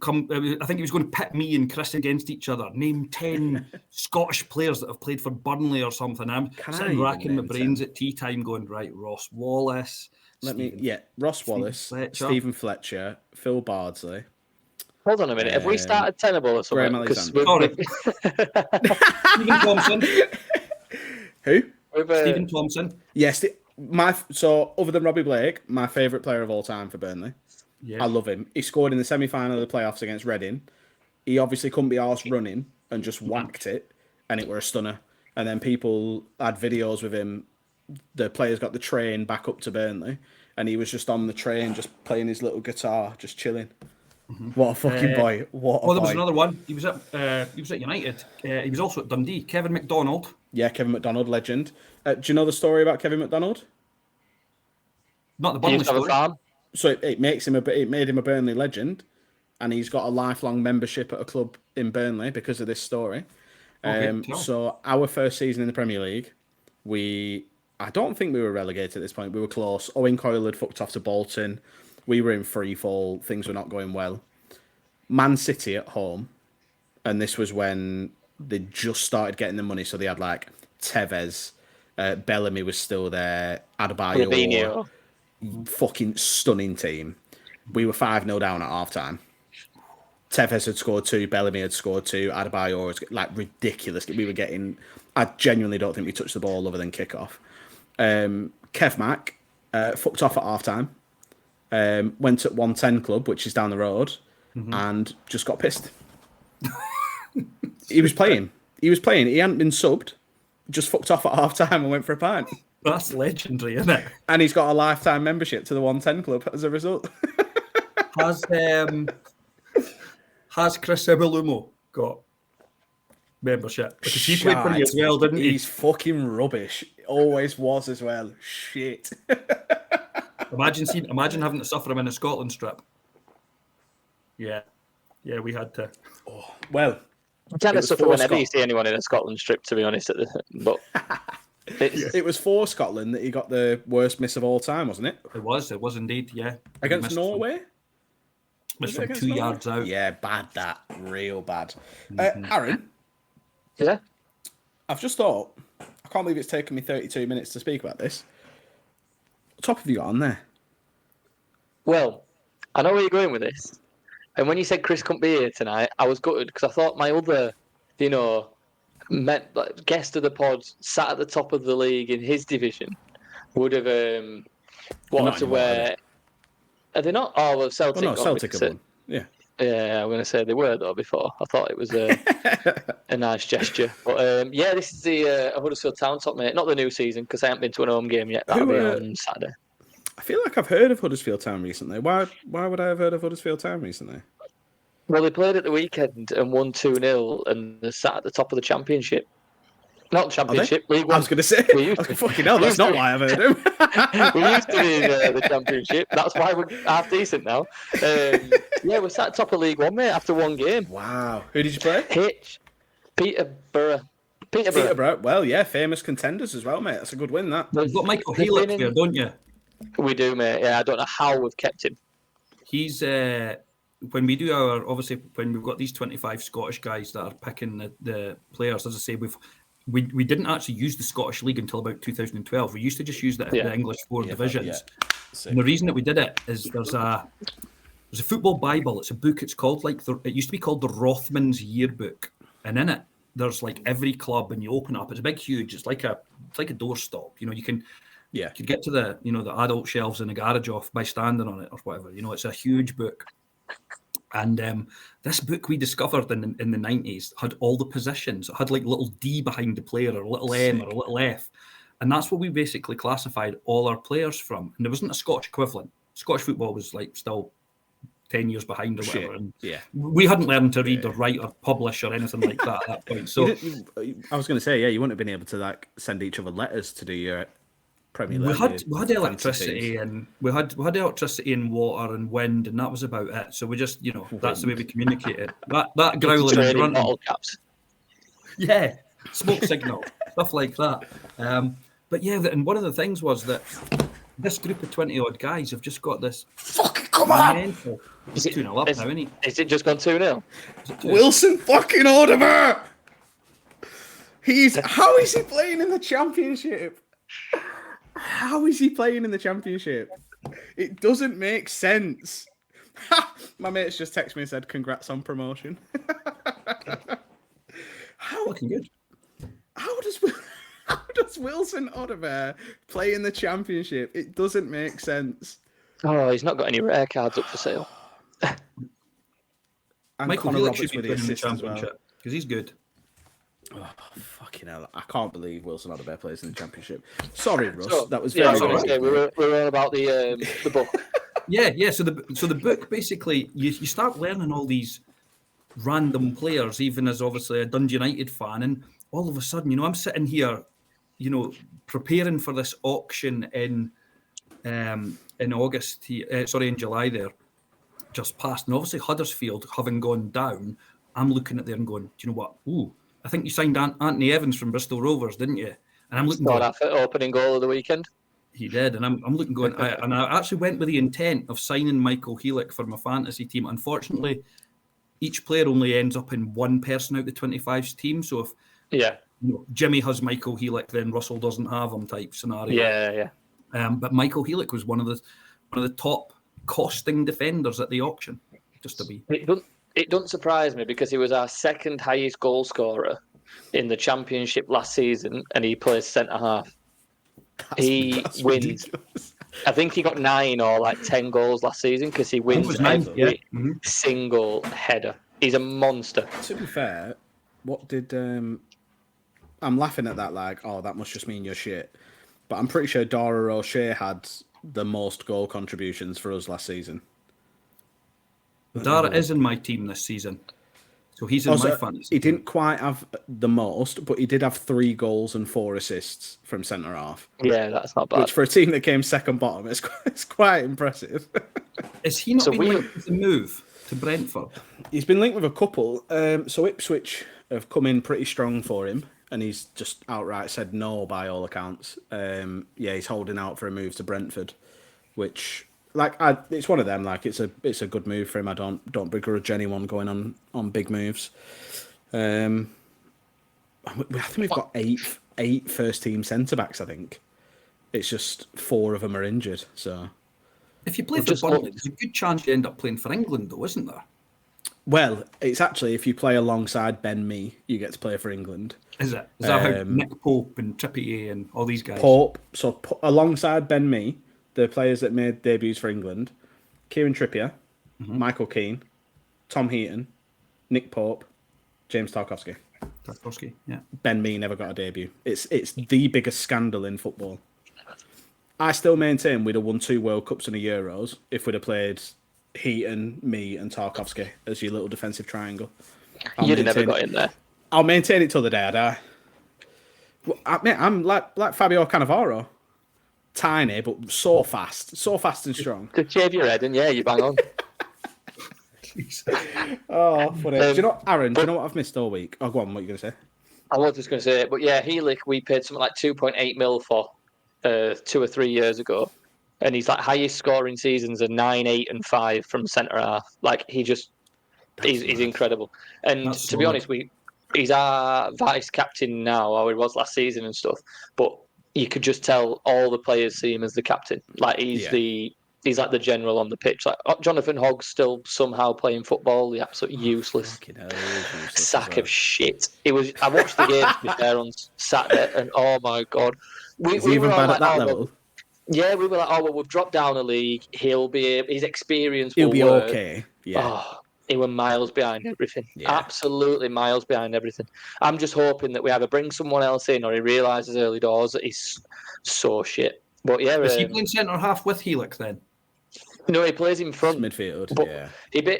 Speaker 2: come. I think he was going to pit me and Chris against each other. Name 10 Scottish players that have played for Burnley or something. I'm sitting racking my brains at tea time, going right. Ross Wallace.
Speaker 1: Ross Wallace, Stephen Fletcher, Phil Bardsley.
Speaker 3: Hold on a minute. Have we started Tenable or something?
Speaker 1: Graham Alexander.
Speaker 2: Stephen Thompson.
Speaker 1: Who?
Speaker 2: Stephen Thompson.
Speaker 1: Yes. So other than Robbie Blake, my favourite player of all time for Burnley.
Speaker 2: Yeah.
Speaker 1: I love him. He scored in the semi-final of the playoffs against Reading. He obviously couldn't be arsed running and just whacked it, and it were a stunner. And then people had videos with him. The players got the train back up to Burnley, and he was just on the train, just playing his little guitar, just chilling. What a fucking boy! What a boy!
Speaker 2: There was another one. He was at United. He was also at Dundee. Kevin McDonald.
Speaker 1: Yeah, Kevin McDonald, legend. Do you know the story about Kevin McDonald?
Speaker 2: Not the Burnley story.
Speaker 1: So it made him a Burnley legend, and he's got a lifelong membership at a club in Burnley because of this story. So our first season in the Premier League, I don't think we were relegated at this point. We were close. Owen Coyle had fucked off to Bolton. We were in free fall. Things were not going well. Man City at home, and this was when they just started getting the money. So they had like Tevez, Bellamy was still there, Adebayor, fucking stunning team. We were 5-0 down at half time. Tevez had scored 2, Bellamy had scored 2, Adebayor was like ridiculous. We were getting. I genuinely don't think we touched the ball other than kick-off. Kev Mack fucked off at half time. Went at 110 Club, which is down the road, and just got pissed. He was playing. He hadn't been subbed. Just fucked off at half time and went for a pint.
Speaker 2: That's legendary, isn't it?
Speaker 1: And he's got a lifetime membership to the 110 Club as a result.
Speaker 2: Has Chris Ebelumo got membership? Because he played for me as well, didn't he?
Speaker 1: He's fucking rubbish. Always was as well. Shit.
Speaker 2: Imagine having to suffer him in a Scotland strip. Yeah, we had to.
Speaker 1: Oh, well,
Speaker 3: I kind of suffer whenever you see anyone in a Scotland strip, to be honest. But
Speaker 1: it was for Scotland that he got the worst miss of all time, wasn't it?
Speaker 2: It was indeed, yeah.
Speaker 1: Against Norway?
Speaker 2: Missed from 2 yards out.
Speaker 1: Yeah, bad that. Real bad. Aaron?
Speaker 3: Yeah?
Speaker 1: I've just thought, I can't believe it's taken me 32 minutes to speak about this. What top have you got on there?
Speaker 3: Well, I know where you're going with this. And when you said Chris couldn't be here tonight, I was gutted because I thought my other, guest of the pod sat at the top of the league in his division would have wanted to wear. Are they not? Oh, well, Celtic.
Speaker 1: Well, no, Celtic have won. Yeah.
Speaker 3: Yeah, I'm going to say they were, though, before. I thought it was a nice gesture. But, this is the Huddersfield Town top, mate. Not the new season, because I haven't been to an home game yet. That'll be on Saturday.
Speaker 1: I feel like I've heard of Huddersfield Town recently. Why would I have heard of Huddersfield Town recently?
Speaker 3: Well, they played at the weekend and won 2-0, and they sat at the top of the Championship. Not the Championship, League One.
Speaker 1: I was going to say, fucking hell, that's not why I've heard him.
Speaker 3: We used to be in the Championship. That's why we're half decent now. We sat top of League One, mate, after one game.
Speaker 1: Wow. Who did you play?
Speaker 3: Peterborough.
Speaker 1: Well, yeah, famous contenders as well, mate. That's a good win, that.
Speaker 2: You've got Michael Haley here, don't you?
Speaker 3: We do, mate. Yeah, I don't know how we've kept him.
Speaker 2: He's... when we do when we've got these 25 Scottish guys that are picking the players, as I say, we didn't actually use the Scottish League until about 2012. We used to just use the English 4 divisions. Yeah. And the reason that we did it is there's a football Bible. It's a book. It's called it used to be called the Rothmans Yearbook, and in it there's like every club, and you open it up. It's big, huge. It's like a doorstop. You can get to the the adult shelves in the garage off by standing on it or whatever. It's a huge book. And this book we discovered in the 90s had all the positions. It had like a little D behind the player, or a little M, or a little F. And that's what we basically classified all our players from. And there wasn't a Scottish equivalent. Scottish football was like still 10 years behind or whatever. And we hadn't learned to read or write or publish or anything like that at that point. So
Speaker 1: I was going to say, you wouldn't have been able to send each other letters to do your Premier League.
Speaker 2: We had electricity and we had electricity and water and wind, and that was about it. So we just that's the way we communicated. That growling and grunting.
Speaker 3: Bottle caps.
Speaker 2: Yeah, smoke signal, stuff like that. But yeah, and one of the things was that this group of 20 odd guys have just got this.
Speaker 1: Fucking come on!
Speaker 2: Is it 2-0 up now, isn't he?
Speaker 3: Is it just gone 2-0?
Speaker 1: Wilson fucking Audimer! How is he playing in the Championship? How is he playing in the Championship? It doesn't make sense. My mates just texted me and said, "Congrats on promotion."
Speaker 2: Looking good.
Speaker 1: How does Wilson Odobert play in the Championship? It doesn't make sense.
Speaker 3: Oh, he's not got any rare cards up for sale.
Speaker 1: And
Speaker 2: Michael
Speaker 1: Connor
Speaker 2: Hewitt
Speaker 1: Roberts
Speaker 2: should be
Speaker 1: with the
Speaker 2: playing in the
Speaker 1: assist as well.
Speaker 2: Championship because he's good.
Speaker 1: Oh, fucking hell. I can't believe Wilson Odobert plays in the Championship. Sorry, Russ.
Speaker 3: So,
Speaker 1: that was
Speaker 3: yeah,
Speaker 1: very
Speaker 3: sorry, we were on about the book.
Speaker 2: Yeah. So the book basically you start learning all these random players, even as obviously a Dundee United fan, and all of a sudden, I'm sitting here, preparing for this auction in August, in July there, just past, and obviously Huddersfield having gone down, I'm looking at there and going, do you know what? Ooh, I think you signed Anthony Evans from Bristol Rovers, didn't you? And I'm looking
Speaker 3: going that opening goal of the weekend.
Speaker 2: He did, and I'm looking going. I actually went with the intent of signing Michael Hewitt for my fantasy team. Unfortunately, each player only ends up in one person out the 25's team. So if Jimmy has Michael Hewitt, then Russell doesn't have him type scenario.
Speaker 3: Yeah.
Speaker 2: But Michael Hewitt was one of the top costing defenders at the auction. Just to be.
Speaker 3: It doesn't surprise me because he was our second highest goal scorer in the Championship last season, and he plays centre half. He wins. Ridiculous. I think he got 9 or 10 goals last season because he wins every single header. He's a monster.
Speaker 1: To be fair, what did I'm laughing at that that must just mean you're shit. But I'm pretty sure Dara O'Shea had the most goal contributions for us last season.
Speaker 2: Dara is in my team this season. So he's in my fantasy.
Speaker 1: He didn't quite have the most, but he did have 3 goals and 4 assists from centre half.
Speaker 3: Yeah, that's not bad.
Speaker 1: Which for a team that came second bottom, it's quite impressive.
Speaker 2: Is he not been linked with the move to Brentford?
Speaker 1: He's been linked with a couple. So Ipswich have come in pretty strong for him, and he's just outright said no by all accounts. He's holding out for a move to Brentford, which it's one of them. It's a good move for him. I don't begrudge anyone going on big moves. I think we've got eight first team centre backs. I think it's just 4 of them are injured. So
Speaker 2: if you play for Burnley, there's a good chance you end up playing for England, though, isn't there?
Speaker 1: Well, it's actually if you play alongside Ben Mee, you get to play for England.
Speaker 2: Is it? Is that how Nick Pope and Trippier and all these guys?
Speaker 1: Alongside Ben Mee, the players that made debuts for England: Kieran Trippier, Michael Keane, Tom Heaton, Nick Pope, James Tarkowski.
Speaker 2: Yeah.
Speaker 1: Ben Mee never got a debut. It's the biggest scandal in football. I still maintain we'd have won 2 World Cups and a Euros if we'd have played Heaton, Mee, and Tarkowski as your little defensive triangle.
Speaker 3: You'd have never got in there.
Speaker 1: I'll maintain it till the day I die. I'm like Fabio Cannavaro. Tiny, but so fast and strong.
Speaker 3: To shave your head, and you bang on.
Speaker 1: Oh, funny. Do you know, Aaron? Do you know what I've missed all week? Oh, go on. What are you going to say?
Speaker 3: I was just going to say, but Healy, we paid something like 2.8 mil for 2 or 3 years ago, and he's highest scoring seasons are 9, 8, and 5 from centre half. He's incredible. And to be honest, he's our vice captain now, or he was last season and stuff. But you could just tell all the players see him as the captain. He's like the general on the pitch. Jonathan Hogg's still somehow playing football. The absolute useless sack of shit. I watched the game to be fair on Saturday, and oh my god,
Speaker 1: we even bad at that level.
Speaker 3: Yeah, we were we've dropped down a league. His experience.
Speaker 1: He'll be
Speaker 3: work.
Speaker 1: Okay. Yeah.
Speaker 3: Oh, he was miles behind everything. Yeah. Absolutely miles behind everything. I'm just hoping that we either bring someone else in or he realises early doors that he's so shit. But
Speaker 2: is he playing centre half with Helix then?
Speaker 3: No, he plays in front.
Speaker 1: Midfield,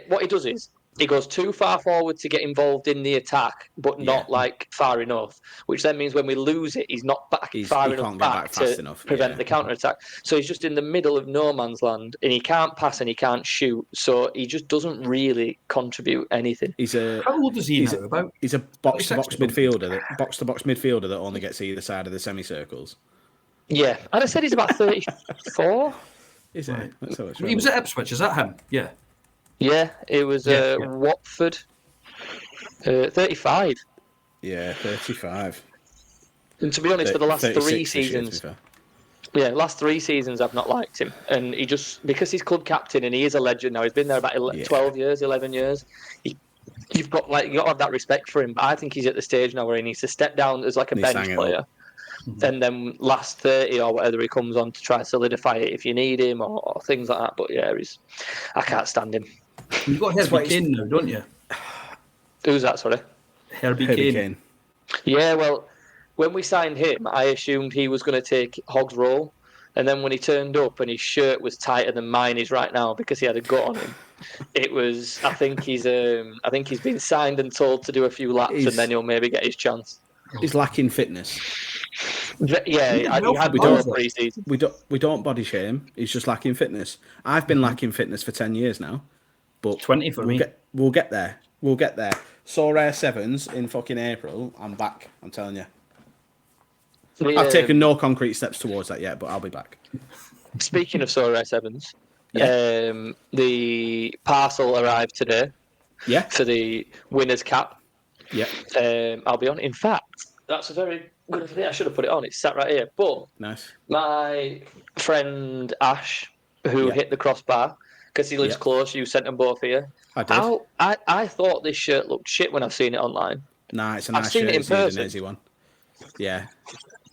Speaker 3: What he does is he goes too far forward to get involved in the attack, but not far enough, which then means when we lose it, he's not far enough back to prevent the counter-attack. So he's just in the middle of no man's land, and he can't pass and he can't shoot, so he just doesn't really contribute anything.
Speaker 2: How old is he now? About?
Speaker 1: He's a box-to-box midfielder that only gets either side of the semicircles.
Speaker 3: Yeah, and I said he's about 34.
Speaker 1: Is it? Right.
Speaker 2: He was at Ipswich, is that him? Yeah.
Speaker 3: Yeah, it was Watford. 35.
Speaker 1: Yeah, 35.
Speaker 3: And to be honest, for the last 3 seasons, Yeah, last 3 seasons I've not liked him, and he just because he's club captain and he is a legend now. He's been there about 12 years, 11 years. You've got to have that respect for him. But I think he's at the stage now where he needs to step down as like a bench player, and then last 30 or whatever he comes on to try to solidify it if you need him or things like that. But yeah, I can't stand him.
Speaker 2: You've got Herbie Kane now, don't you?
Speaker 3: Who's that? Sorry,
Speaker 2: Herbie Kane.
Speaker 3: Yeah, well, when we signed him, I assumed he was going to take Hogg's role. And then when he turned up and his shirt was tighter than mine is right now because he had a gut on him, it was. I think he's been signed and told to do a few laps, and then he'll maybe get his chance.
Speaker 1: He's lacking fitness.
Speaker 3: Yeah, he had pre-season.
Speaker 1: We don't body shame. He's just lacking fitness. I've been lacking fitness for 10 years now, but
Speaker 2: 20 for me.
Speaker 1: We'll get there. We'll get there. So rare sevens in fucking April. I'm back. I'm telling you. I've taken no concrete steps towards that yet, but I'll be back.
Speaker 3: Speaking of so rare sevens, the parcel arrived today.
Speaker 1: Yeah.
Speaker 3: For the winner's cap.
Speaker 1: Yeah.
Speaker 3: I'll be on. In fact, that's a very good thing. I should have put it on. It's sat right here. But
Speaker 1: nice.
Speaker 3: My friend Ash, who hit the crossbar because he lives close, you sent them both here.
Speaker 1: I did.
Speaker 3: I thought this shirt looked shit when I've seen it online.
Speaker 1: Nah, it's a nice shirt. I've seen it in person. Udinese one. Yeah.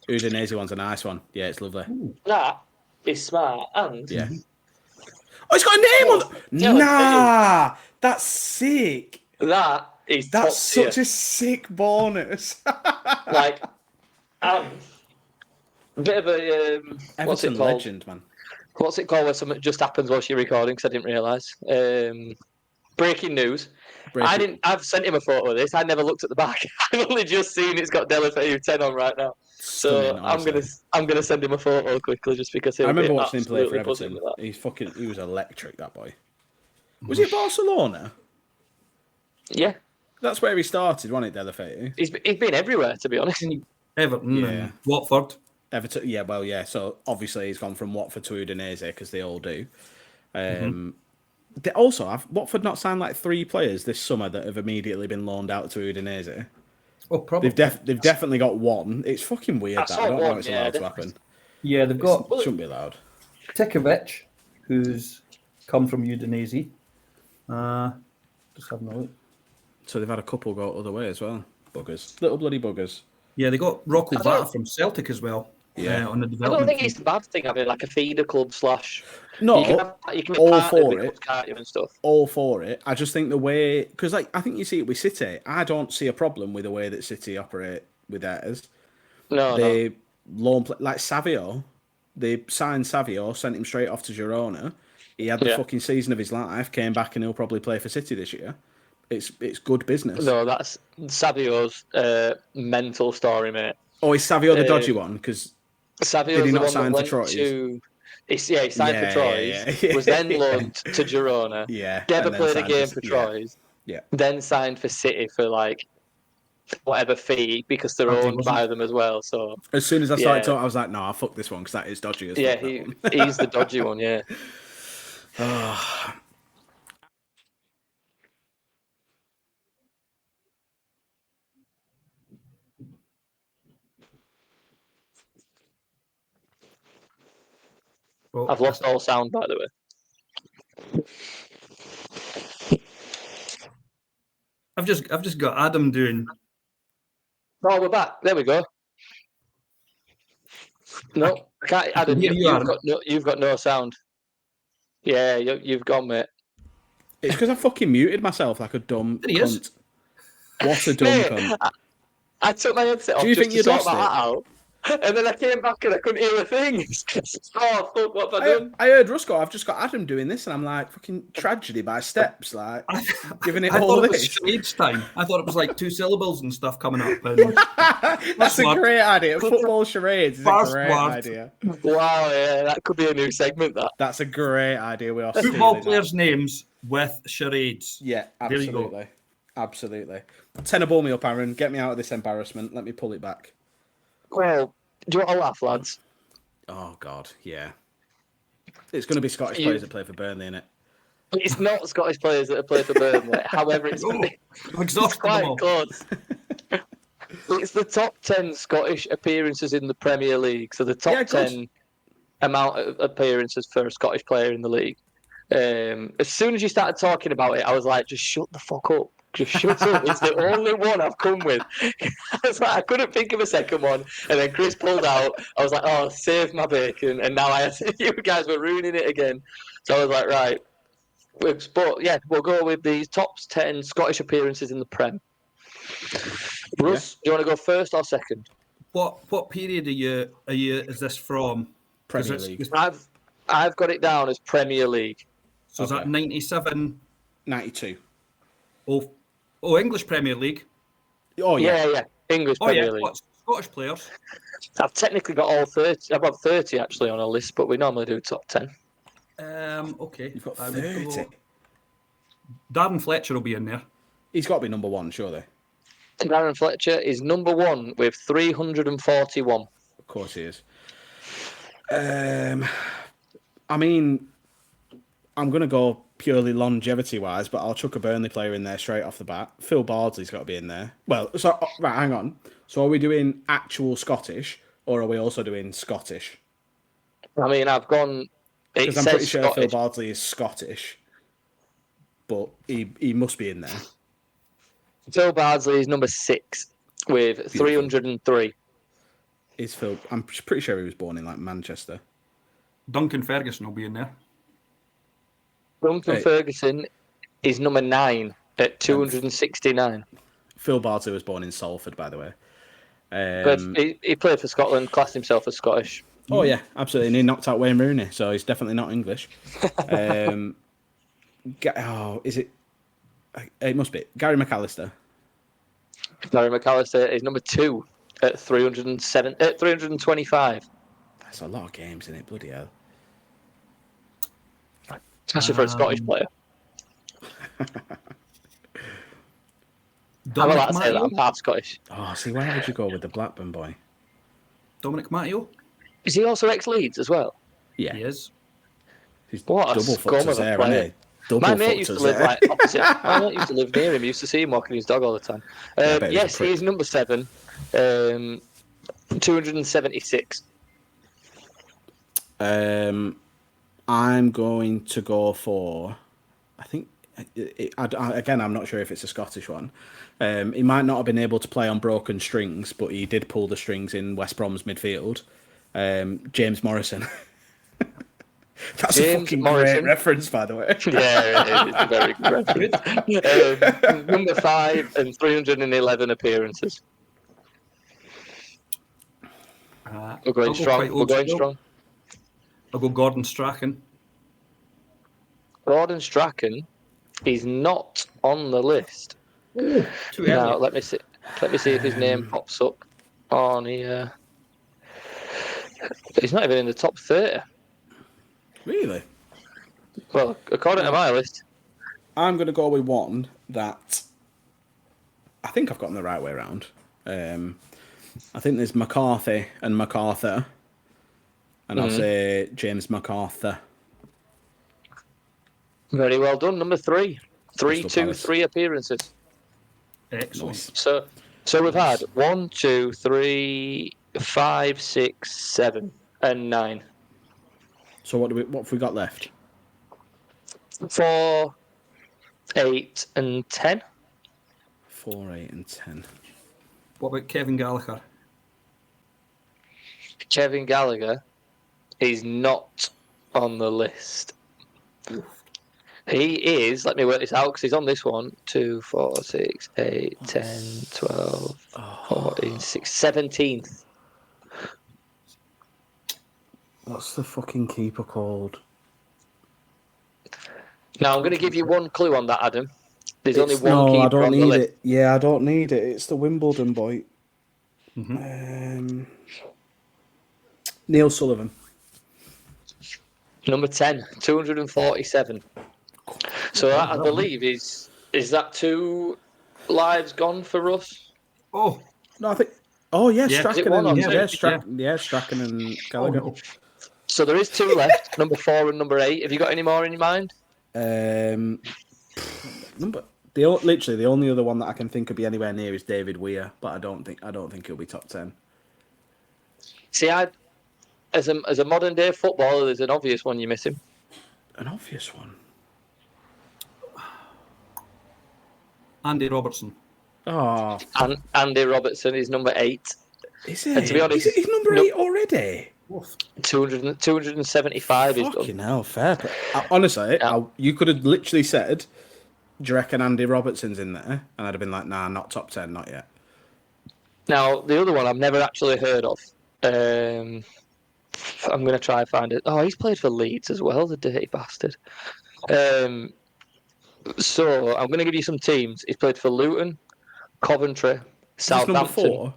Speaker 1: Udinese one's a nice one. Yeah, it's lovely.
Speaker 3: That is smart. And
Speaker 1: yeah. Oh, it's got a name on it. Nah, that's sick.
Speaker 3: That's
Speaker 1: such a sick bonus.
Speaker 3: Like, a bit of a
Speaker 1: Everton legend, man.
Speaker 3: What's it called when something just happens whilst you're recording? Because I didn't realise. Breaking news. I've sent him a photo of this. I never looked at the back. I've only just seen it's got Delafeu 10 on right now. So I'm gonna send him a photo quickly just because
Speaker 1: I remember watching him play for Everton. He was electric, that boy. Was he at Barcelona?
Speaker 3: Yeah.
Speaker 1: That's where he started, wasn't it, Delafeu?
Speaker 3: He's been everywhere, to be honest.
Speaker 2: Everton and Watford.
Speaker 1: Everton, yeah, well, yeah. So obviously he's gone from Watford to Udinese because they all do. They also have Watford not signed like 3 players this summer that have immediately been loaned out to Udinese.
Speaker 2: Oh, probably.
Speaker 1: They've definitely got one. It's fucking weird that. I don't know how it's allowed to happen.
Speaker 2: Yeah, they've got.
Speaker 1: It shouldn't be allowed.
Speaker 2: Tikovic, who's come from Udinese. Just having a look.
Speaker 1: So they've had a couple go other way as well. Buggers. Little bloody buggers.
Speaker 2: Yeah, they got Rocco Vata from Celtic as well.
Speaker 1: Yeah.
Speaker 2: On the development.
Speaker 3: I don't think it's a bad thing having like a feeder club /
Speaker 1: No,
Speaker 3: you can
Speaker 1: all for it.
Speaker 3: And stuff.
Speaker 1: All for it. I just think the way, because like I think you see it with City. I don't see a problem with the way that City operate with theirs. They loan like Savio. They signed Savio, sent him straight off to Girona. He had the fucking season of his life. Came back and he'll probably play for City this year. It's good business.
Speaker 3: No, that's Savio's mental story, mate.
Speaker 1: Oh, is Savio the dodgy one? Because
Speaker 3: Savio's
Speaker 1: did he
Speaker 3: the
Speaker 1: not
Speaker 3: one
Speaker 1: sign
Speaker 3: that
Speaker 1: for
Speaker 3: went
Speaker 1: Troyes?
Speaker 3: He signed for Troyes, was then loaned to Girona, never played a game for Troyes, then signed for City for like whatever fee because they're owned by them as well. So
Speaker 1: as soon as I started talking, I was like, "No, I'll fuck this one because that is dodgy." As
Speaker 3: he's the dodgy one. Yeah. Well, I've lost all sound, by the way.
Speaker 2: I've just got Adam doing.
Speaker 3: Oh, we're back. There we go. No, I can't. Adam, you've got no sound. Yeah, you've gone, mate.
Speaker 1: It's because I fucking muted myself like a dumb cunt. What a dumb cunt.
Speaker 3: I took my headset off. Do you think you lost that out? And then I came back and I couldn't hear a thing. Oh, fuck, what have I done?
Speaker 1: I heard Russ go, I've just got Adam doing this, and I'm like, fucking tragedy by steps, like, giving it all this.
Speaker 2: I thought it was stage time. I thought it was like 2 syllables and stuff coming up. And
Speaker 1: that's a great idea. Football charades is a great idea.
Speaker 3: Wow, yeah, that could be a new segment, that.
Speaker 1: That's a great idea. We are
Speaker 2: football players' names with charades.
Speaker 1: Yeah, absolutely. There you go. Absolutely. Tenor ball me up, Aaron. Get me out of this embarrassment. Let me pull it back.
Speaker 3: Well, do you want to laugh, lads?
Speaker 1: Oh, God, yeah. It's going to be Scottish players that play for Burnley, isn't it?
Speaker 3: It's not Scottish players that play for Burnley. However, it's quite close. It's the top 10 Scottish appearances in the Premier League. So the top 10 amount of appearances for a Scottish player in the league. As soon as you started talking about it, I was like, just shut the fuck up. Just shut up. It's the only one I've come with. I was like, I couldn't think of a second one. And then Chris pulled out. I was like, oh, save my bacon. And now you guys were ruining it again. So I was like, right. But yeah, we'll go with the top 10 Scottish appearances in the Prem. Russ, do you want to go first or second?
Speaker 2: What period is this from?
Speaker 1: Premier League.
Speaker 3: I've got it down as Premier League.
Speaker 2: So is that 97?
Speaker 1: 92.
Speaker 2: Oh, English Premier League.
Speaker 1: Oh yeah,
Speaker 3: yeah. English Premier League.
Speaker 2: What, Scottish players?
Speaker 3: I've technically got all 30. I've got 30 actually on a list, but we normally do top 10.
Speaker 2: Okay.
Speaker 1: You've got 30.
Speaker 2: Darren Fletcher will be in there.
Speaker 1: He's got to be number one, surely.
Speaker 3: Darren Fletcher is number one with 341.
Speaker 1: Of course he is. I mean, I'm going to go purely longevity-wise, but I'll chuck a Burnley player in there straight off the bat. Phil Bardsley's got to be in there. Well, so right, hang on. So are we doing actual Scottish, or are we also doing Scottish?
Speaker 3: I mean, I've gone...
Speaker 1: Because I'm pretty sure Phil Bardsley is Scottish, but he must be in there.
Speaker 3: Phil Bardsley is number 6 with 303.
Speaker 1: Is Phil? I'm pretty sure he was born in like Manchester.
Speaker 2: Duncan Ferguson will be in there.
Speaker 3: Duncan Ferguson is number 9 at 269.
Speaker 1: Phil Bardsley was born in Salford, by the way.
Speaker 3: But he played for Scotland, classed himself as Scottish.
Speaker 1: Oh yeah, absolutely. And he knocked out Wayne Rooney, so he's definitely not English. Is it? It must be Gary McAllister.
Speaker 3: Gary McAllister is number 2 at 325.
Speaker 1: That's a lot of games in it, bloody hell.
Speaker 3: Especially for a Scottish player. I'm allowed to say that I'm half Scottish.
Speaker 1: Oh, see, why would you go with the Blackburn boy?
Speaker 2: Dominic Matteo?
Speaker 3: Is he also ex-Leeds as well?
Speaker 1: Yeah.
Speaker 2: He is.
Speaker 1: He's
Speaker 3: what a
Speaker 1: double
Speaker 3: scum of a player. My mate used to live like opposite. My mate used to live near him. He used to see him walking his dog all the time. Yes, he is number 7. 276.
Speaker 1: I'm going to go for... I think... again, I'm not sure if it's a Scottish one. He might not have been able to play on broken strings, but he did pull the strings in West Brom's midfield. James Morrison. That's James a fucking Morrison. Great reference, by the way.
Speaker 3: Yeah, it's a very good reference. Number 5 and 311 appearances. We're going strong.
Speaker 2: I'll go Gordon Strachan.
Speaker 3: Gordon Strachan is not on the list.
Speaker 2: Ooh, too early.
Speaker 3: Now, let me see if his name pops up on here. He's not even in the top 30.
Speaker 1: Really?
Speaker 3: Well, according to my list.
Speaker 1: I'm going to go with one that I think I've gotten the right way around. I think there's McCarthy and MacArthur. And I'll say James MacArthur.
Speaker 3: Very well done. Number 3. 3 appearances.
Speaker 2: Excellent.
Speaker 1: Nice.
Speaker 3: So we've had 1, 2, 3, 5, 6, 7, and 9.
Speaker 1: So what have we got left?
Speaker 3: 4, 8, and 10.
Speaker 1: 4, 8, and 10.
Speaker 2: What about Kevin Gallagher?
Speaker 3: Kevin Gallagher is not on the list. He is, let me work this out because he's on this one. 2, 4, 6, 8, 10, 12, 14, 16, 17th.
Speaker 1: What's the fucking keeper called?
Speaker 3: Now, I'm going to give you one clue on that, Adam. There's only one
Speaker 1: no,
Speaker 3: keeper
Speaker 1: I don't
Speaker 3: on
Speaker 1: need
Speaker 3: the list.
Speaker 1: it. Yeah, I don't need it. It's the Wimbledon boy. Neil Sullivan.
Speaker 3: Number 10, 247. So that, I believe, is that 2 lives gone for Russ?
Speaker 2: Oh.
Speaker 1: No, I think... Oh, yeah, Strachan
Speaker 2: Yeah.
Speaker 1: Strachan and Gallagher.
Speaker 2: Oh, no.
Speaker 3: So there is 2 left, number 4 and number 8. Have you got any more in your mind?
Speaker 1: Literally, the only other one that I can think could be anywhere near is David Weir, but I don't think he'll be top 10.
Speaker 3: See, as a modern day footballer, there's an obvious one you're missing.
Speaker 1: An obvious one.
Speaker 2: Andy Robertson.
Speaker 1: Oh,
Speaker 3: And Andy Robertson is number 8.
Speaker 1: is it?
Speaker 3: And to be honest,
Speaker 1: he's number 8 already.
Speaker 3: 275 is done.
Speaker 1: Fucking hell, fair play. Honestly, you could have literally said, "Do you reckon Andy Robertson's in there?" And I'd have been like, "Nah, not top 10, not yet."
Speaker 3: Now the other one I've never actually heard of. I'm going to try and find it. Oh, he's played for Leeds as well, the dirty bastard. So I'm going to give you some teams. He's played for Luton, Coventry, Southampton.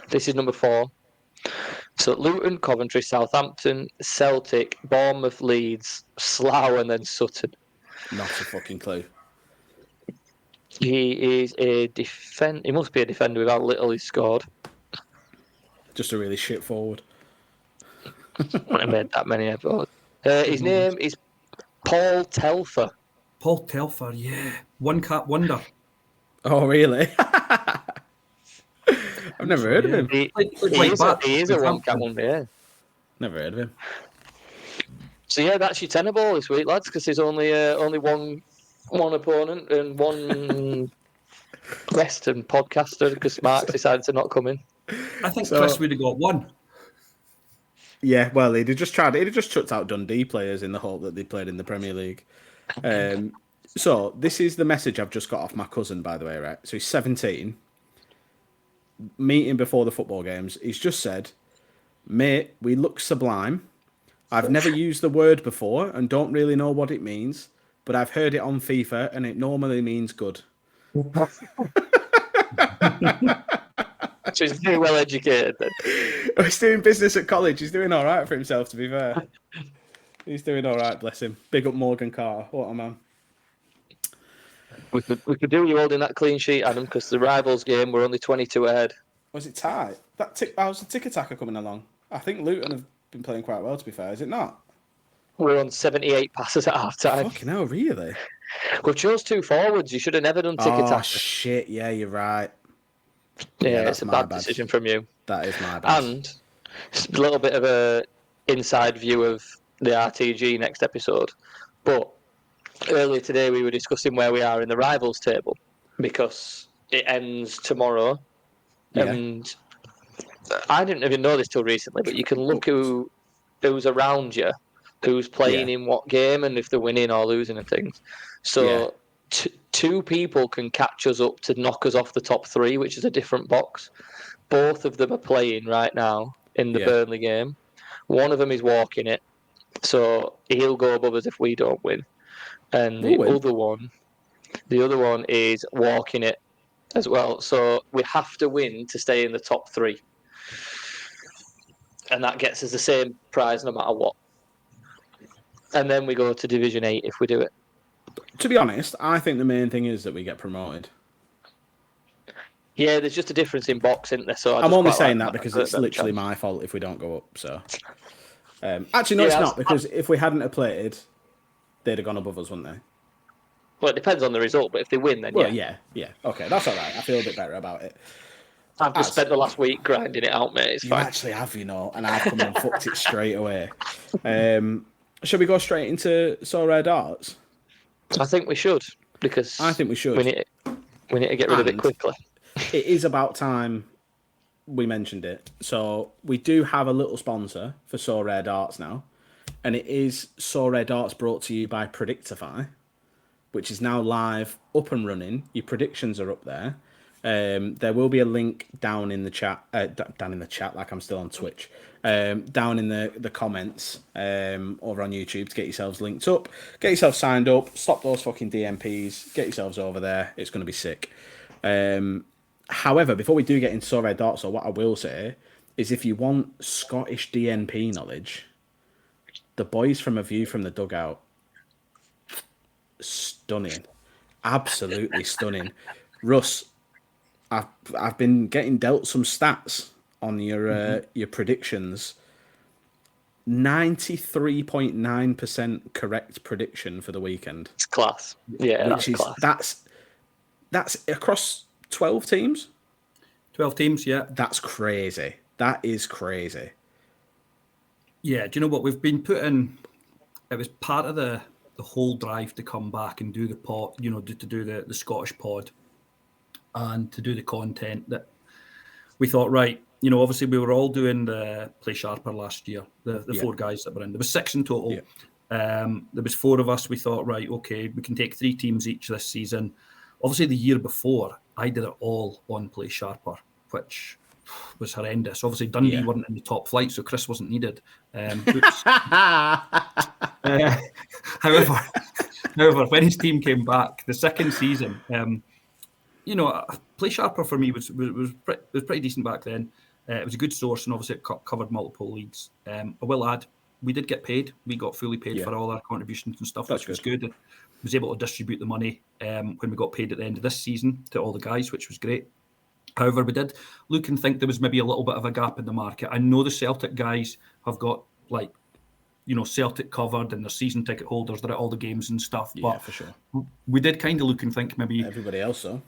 Speaker 3: This is number 4. So Luton, Coventry, Southampton, Celtic, Bournemouth, Leeds, Slough, and then Sutton.
Speaker 1: Not a fucking clue.
Speaker 3: He is a He must be a defender with how little he's scored.
Speaker 1: Just a really shit forward.
Speaker 3: Wouldn't have made that many ever. His name is Paul Telfer.
Speaker 2: Paul Telfer, yeah. One cap wonder.
Speaker 1: Oh, really? I've never heard of him.
Speaker 3: He is a one cap wonder, yeah.
Speaker 1: Never heard of him.
Speaker 3: So yeah, that's your tenor ball this week, lads, because there's only one opponent and one guest and podcaster because Mark's decided to not come in.
Speaker 2: I think Chris would have got one.
Speaker 1: Yeah, well, he'd have just chucked out Dundee players in the hope that they played in the Premier League. So this is the message I've just got off my cousin, by the way, right? So he's 17. Meeting before the football games. He's just said, "Mate, we look sublime. I've never used the word before and don't really know what it means, but I've heard it on FIFA and it normally means good."
Speaker 3: So he's very well educated then.
Speaker 1: He's doing business at college. He's doing all right for himself, to be fair. He's doing all right, bless him. Big up Morgan Carter. What a man.
Speaker 3: We could do you holding that clean sheet, Adam, because the rivals game we're only 22 ahead.
Speaker 1: Was it tight? How's the tick-attacker coming along? I think Luton have been playing quite well, to be fair. Is it not?
Speaker 3: We're on 78 passes at half time.
Speaker 1: Fucking hell, really?
Speaker 3: We chose 2 forwards. You should have never done tick-attacker.
Speaker 1: Oh, shit. Yeah, you're right.
Speaker 3: Yeah, it's a bad decision from you.
Speaker 1: That is my bad.
Speaker 3: And a little bit of a inside view of the RTG next episode. But earlier today we were discussing where we are in the rivals table because it ends tomorrow. Yeah. And I didn't even know this till recently, but you can look who's around you, who's playing in what game, and if they're winning or losing and things. So 2 people can catch us up to knock us off the top 3, which is a different box. Both of them are playing right now in the Burnley game. One of them is walking it, so he'll go above us if we don't win. And the other one is walking it as well. So we have to win to stay in the top 3. And that gets us the same prize no matter what. And then we go to Division 8 if we do it.
Speaker 1: To be honest, I think the main thing is that we get promoted.
Speaker 3: Yeah, there's just a difference in box, isn't there? So
Speaker 1: I'm only saying that because it's literally my fault if we don't go up. So, actually, no, it's not, because if we hadn't have played, they'd have gone above us, wouldn't they?
Speaker 3: Well, it depends on the result, but if they win, then
Speaker 1: yeah. Okay, that's all right. I feel a bit better about it.
Speaker 3: I've just spent the last week grinding it out, mate. It's fine.
Speaker 1: You actually have, and I've come and fucked it straight away. Shall we go straight into So Rare Darts?
Speaker 3: I think we should, because
Speaker 1: I think we should.
Speaker 3: We need to get rid of it quickly.
Speaker 1: It is about time we mentioned it. So we do have a little sponsor for So Rare Darts now, and it is So Rare Darts, brought to you by Predictify, which is now live, up and running. Your predictions are up there. There will be a link down in the chat, like I'm still on Twitch, down in the comments over on YouTube to get yourselves linked up, get yourself signed up, stop those fucking DMPs, get yourselves over there. It's going to be sick. However, before we do get into So Rare Darts, what I will say is, if you want Scottish DNP knowledge, the boys from A View from the Dugout, stunning, absolutely stunning. Russ, I've been getting dealt some stats on your predictions. 93.9% correct prediction for the weekend.
Speaker 3: It's class. Yeah,
Speaker 1: class. That's across 12 teams.
Speaker 2: 12 teams, yeah.
Speaker 1: That's crazy. That is crazy.
Speaker 2: Yeah, do you know what we've been putting? It was part of the whole drive to come back and do the pod, to do the Scottish pod and to do the content that we thought, right, obviously we were all doing the Play Sharper last year, the 4 guys that were in. There was 6 in total. There was 4 of us. We thought, right, okay, we can take 3 teams each this season. Obviously, the year before, I did it all on Play Sharper, which was horrendous. Obviously, Dundee weren't in the top flight, so Chris wasn't needed. However, when his team came back, the second season, Play Sharper for me was pretty decent back then. It was a good source, and obviously it covered multiple leagues. I will add, we did get paid. We got fully paid for all our contributions and stuff, which was good. I was able to distribute the money when we got paid at the end of this season to all the guys, which was great. However, we did look and think there was maybe a little bit of a gap in the market. I know the Celtic guys have got Celtic covered and their season ticket holders. They're at all the games and stuff.
Speaker 1: Yeah,
Speaker 2: but
Speaker 1: for sure.
Speaker 2: We did kind of look and think maybe
Speaker 1: everybody else, though.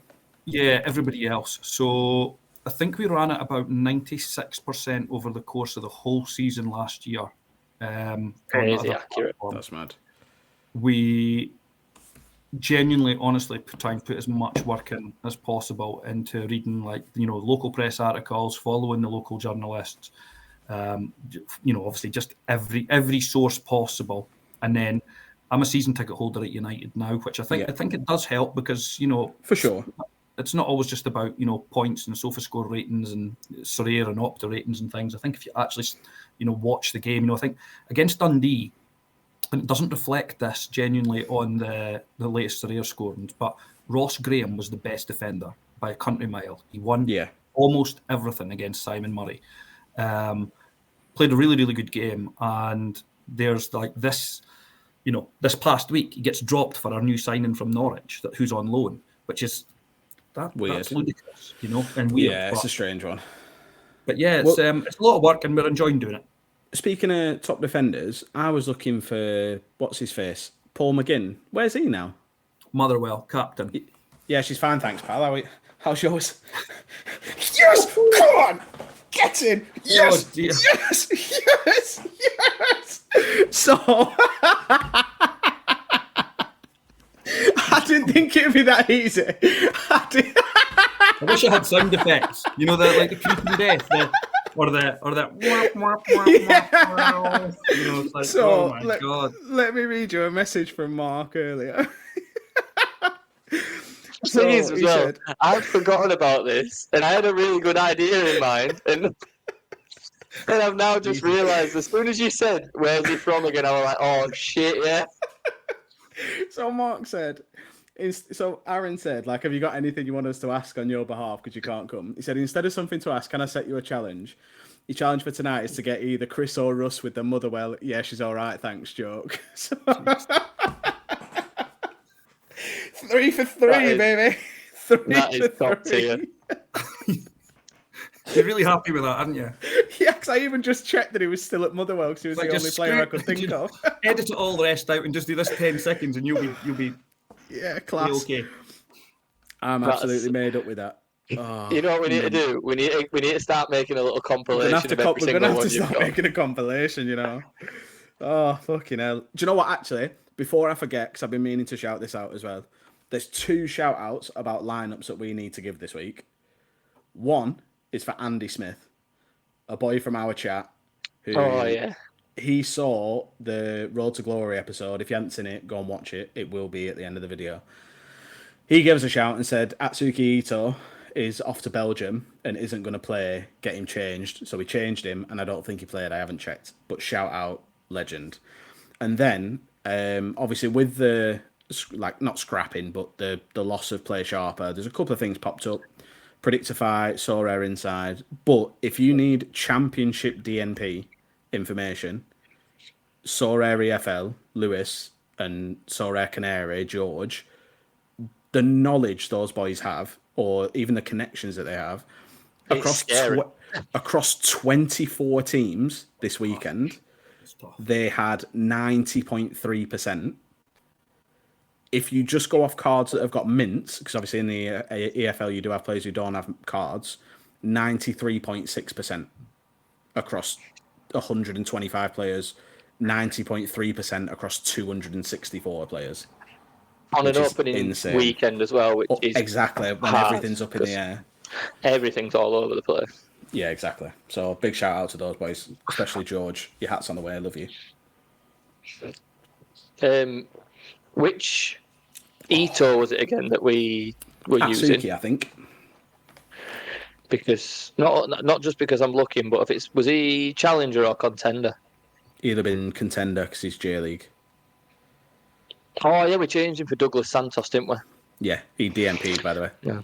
Speaker 2: Yeah, everybody else. So I think we ran at about 96% over the course of the whole season last year.
Speaker 3: Crazy accurate.
Speaker 1: That's mad.
Speaker 2: We genuinely, honestly, try and put as much work in as possible into reading, local press articles, following the local journalists. Obviously, just every source possible. And then I'm a season ticket holder at United now, which I think it does help because
Speaker 1: for sure.
Speaker 2: It's not always just about points and SofaScore ratings and Sorare and Opta ratings and things. I think if you actually watch the game, I think against Dundee, and it doesn't reflect this genuinely on the latest Sorare scorings, but Ross Graham was the best defender by a country mile. He won almost everything against Simon Murray. Played a really, really good game, and there's this, this past week he gets dropped for our new signing from Norwich, who's on loan, which is.
Speaker 1: Weird.
Speaker 2: That's ludicrous, and weird.
Speaker 1: Yeah, it's a strange one.
Speaker 2: But yeah, it's a lot of work, and we're enjoying doing it.
Speaker 1: Speaking of top defenders, I was looking for what's his face, Paul McGinn. Where's he now?
Speaker 2: Motherwell, captain.
Speaker 1: Yeah, she's fine, thanks, pal. How's yours? Yes, come on, get in. Yes, yes. So. I didn't think it'd be that easy.
Speaker 2: I wish I had sound effects. The creeping death, or that. It's like,
Speaker 1: so
Speaker 2: oh my God.
Speaker 1: Let me read you a message from Mark earlier.
Speaker 3: Please, as well, I'd forgotten about this, and I had a really good idea in mind, and I've now just realised as soon as you said, "Where's he from?" again, I was like, "Oh shit, yeah."
Speaker 1: So Mark said, Aaron said, have you got anything you want us to ask on your behalf because you can't come? He said, instead of something to ask, can I set you a challenge? Your challenge for tonight is to get either Chris or Russ with the Motherwell, yeah, she's all right, thanks joke. So, 3 for 3, baby. 3
Speaker 3: that is top tier.
Speaker 2: You're really happy with that, aren't you?
Speaker 1: Yeah, because I even just checked that he was still at Motherwell because he was the only player I could think of.
Speaker 2: Edit all the rest out and just do this 10 seconds and you'll be
Speaker 1: class.
Speaker 2: Okay.
Speaker 1: I'm absolutely made up with that. Oh,
Speaker 3: you know what we need to do? We need to start making a little compilation of every single one.
Speaker 1: We're going to have to start making a compilation, Oh, fucking hell. Do you know what, actually? Before I forget, because I've been meaning to shout this out as well, there's 2 shout-outs about lineups that we need to give this week. One is for Andy Smith, a boy from our chat. He saw the Road to Glory episode. If you haven't seen it, go and watch it. It will be at the end of the video. He gave us a shout and said, Atsuki Ito is off to Belgium and isn't going to play. Get him changed. So we changed him, and I don't think he played. I haven't checked. But shout out, legend. And then, obviously, with the, not scrapping, but the loss of Play Sharper, there's a couple of things popped up. Predictify, Sorare Inside. But if you need championship DNP information, Sorare EFL, Lewis, and Sorare Canary, George, the knowledge those boys have, or even the connections that they have, across 24 teams this weekend, they had 90.3%. If you just go off cards that have got mints, because obviously in the EFL you do have players who don't have cards, 93.6% across 125 players, 90.3% across 264 players.
Speaker 3: On an opening weekend as well, which is
Speaker 1: exactly when
Speaker 3: hard,
Speaker 1: everything's up in the air.
Speaker 3: Everything's all over the place.
Speaker 1: Yeah, exactly. So big shout out to those boys, especially George. Your hat's on the way. I love you.
Speaker 3: Which Ito was it again that we were
Speaker 1: Atsuki,
Speaker 3: using?
Speaker 1: I think.
Speaker 3: Because not just because I'm looking, but was he challenger or contender?
Speaker 1: He'd have been contender because he's J League.
Speaker 3: Oh yeah, we changed him for Douglas Santos, didn't we?
Speaker 1: Yeah, he DMP'd, by the way.
Speaker 3: Yeah.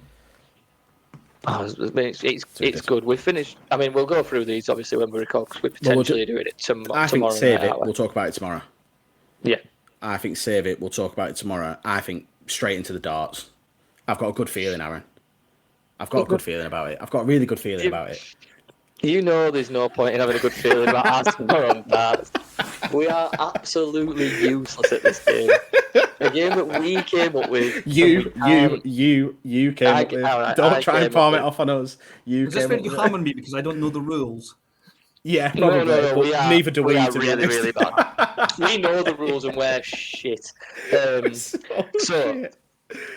Speaker 3: Oh, it's good. We finished. I mean, we'll go through these obviously when we record because we're potentially doing it tomorrow.
Speaker 1: I think save
Speaker 3: night,
Speaker 1: it. We'll talk about it tomorrow.
Speaker 3: Yeah.
Speaker 1: I think save it. We'll talk about it tomorrow. I think straight into the darts. I've got a good feeling, Aaron. I've got a good feeling about it. I've got a really good feeling about it.
Speaker 3: You know there's no point in having a good feeling about Arsenal on darts. We are absolutely useless at this game. A game that we came up with.
Speaker 1: You came up with.
Speaker 3: Right,
Speaker 1: Don't try and palm it off on us.
Speaker 2: Is this where you hammer me because I don't know the rules?
Speaker 1: Yeah, probably.
Speaker 3: No,
Speaker 1: neither do we.
Speaker 3: We are
Speaker 1: to
Speaker 3: really,
Speaker 1: be
Speaker 3: really bad. We know the rules and we're shit. So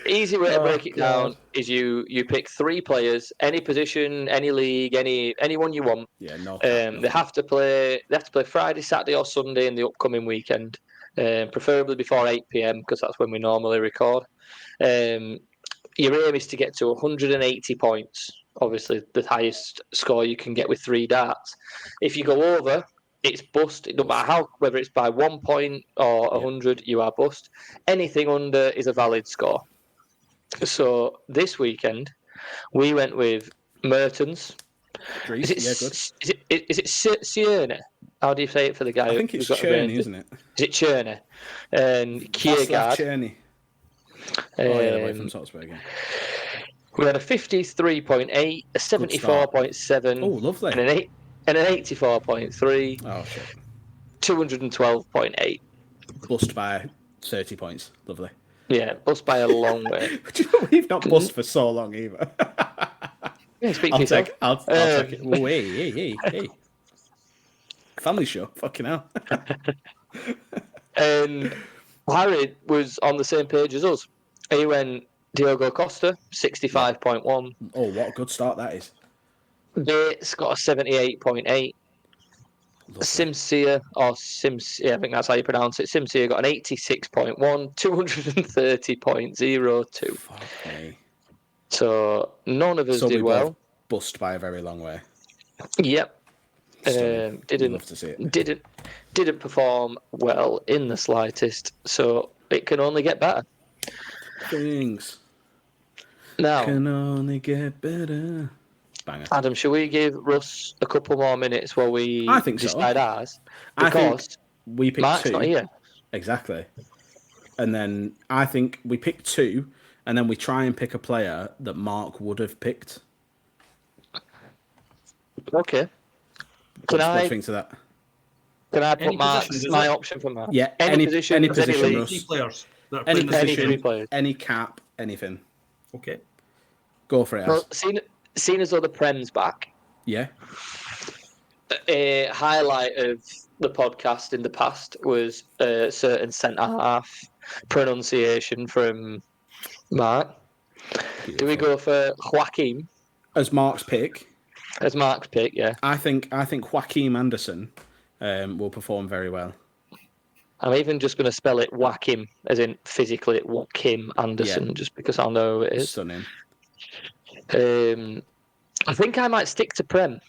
Speaker 3: easy way to break it down is you pick 3 players, any position, any league, anyone you want.
Speaker 1: Yeah, no.
Speaker 3: They have to play Friday, Saturday, or Sunday in the upcoming weekend, preferably before 8 p.m. because that's when we normally record. Your aim is to get to 180 points. Obviously, the highest score you can get with 3 darts. If you go over, it's bust. It doesn't matter whether it's by 1 point or 100, you are bust. Anything under is a valid score. So this weekend, we went with Mertens.
Speaker 1: Is
Speaker 3: it Sierne? How do you say it for the guy?
Speaker 1: I think it's Cherney, isn't it?
Speaker 3: Is it Cherney? And Kiergaard.
Speaker 1: Cherney. The boy from Salzburg again.
Speaker 3: We had a 53.8, a 74.7.
Speaker 1: Oh, lovely.
Speaker 3: And an 84.3.
Speaker 1: Oh, shit.
Speaker 3: 212.8.
Speaker 1: Bust by 30 points. Lovely.
Speaker 3: Yeah, bust by a long way.
Speaker 1: Do you know we've not bust for so long either?
Speaker 3: Yeah,
Speaker 1: I'll take it. Oh, hey. Family show. Fucking hell.
Speaker 3: And Harry was on the same page as us. He went Diogo Costa, 65.1.
Speaker 1: Oh, what a good start that is.
Speaker 3: Bates got a 78.8. Simsia, I think that's how you pronounce it. Simsia got an 86.1, 230.02.
Speaker 1: Fuck me.
Speaker 3: So none of us did well.
Speaker 1: Bust by a very long way.
Speaker 3: Yep.
Speaker 1: Love to see it.
Speaker 3: Didn't perform well in the slightest. So it can only get better.
Speaker 1: Things
Speaker 3: now
Speaker 1: can only get better. Banger.
Speaker 3: Adam, should we give Russ a couple more minutes while we decide ours?
Speaker 1: Because we picked
Speaker 3: Mark's
Speaker 1: 2.
Speaker 3: Not here.
Speaker 1: Exactly. And then I think we pick 2, and then we try and pick a player that Mark would have picked.
Speaker 3: Okay.
Speaker 1: What do you think to that?
Speaker 3: Can I put my option for Mark?
Speaker 1: Yeah, any position,
Speaker 2: Russ. Players
Speaker 1: any position, any cap, anything.
Speaker 2: Okay.
Speaker 1: Go for it.
Speaker 3: Well, seeing as though the Prem's back.
Speaker 1: Yeah.
Speaker 3: A highlight of the podcast in the past was a certain centre-half pronunciation from Mark. Beautiful. Do we go for Joaquim?
Speaker 1: As Mark's pick?
Speaker 3: As Mark's pick, yeah.
Speaker 1: I think Joaquim Anderson will perform very well.
Speaker 3: I'm even just going to spell it Joaquim, as in physically Joaquim Anderson, just because I know it is.
Speaker 1: Stunning.
Speaker 3: I think I might stick to Prem,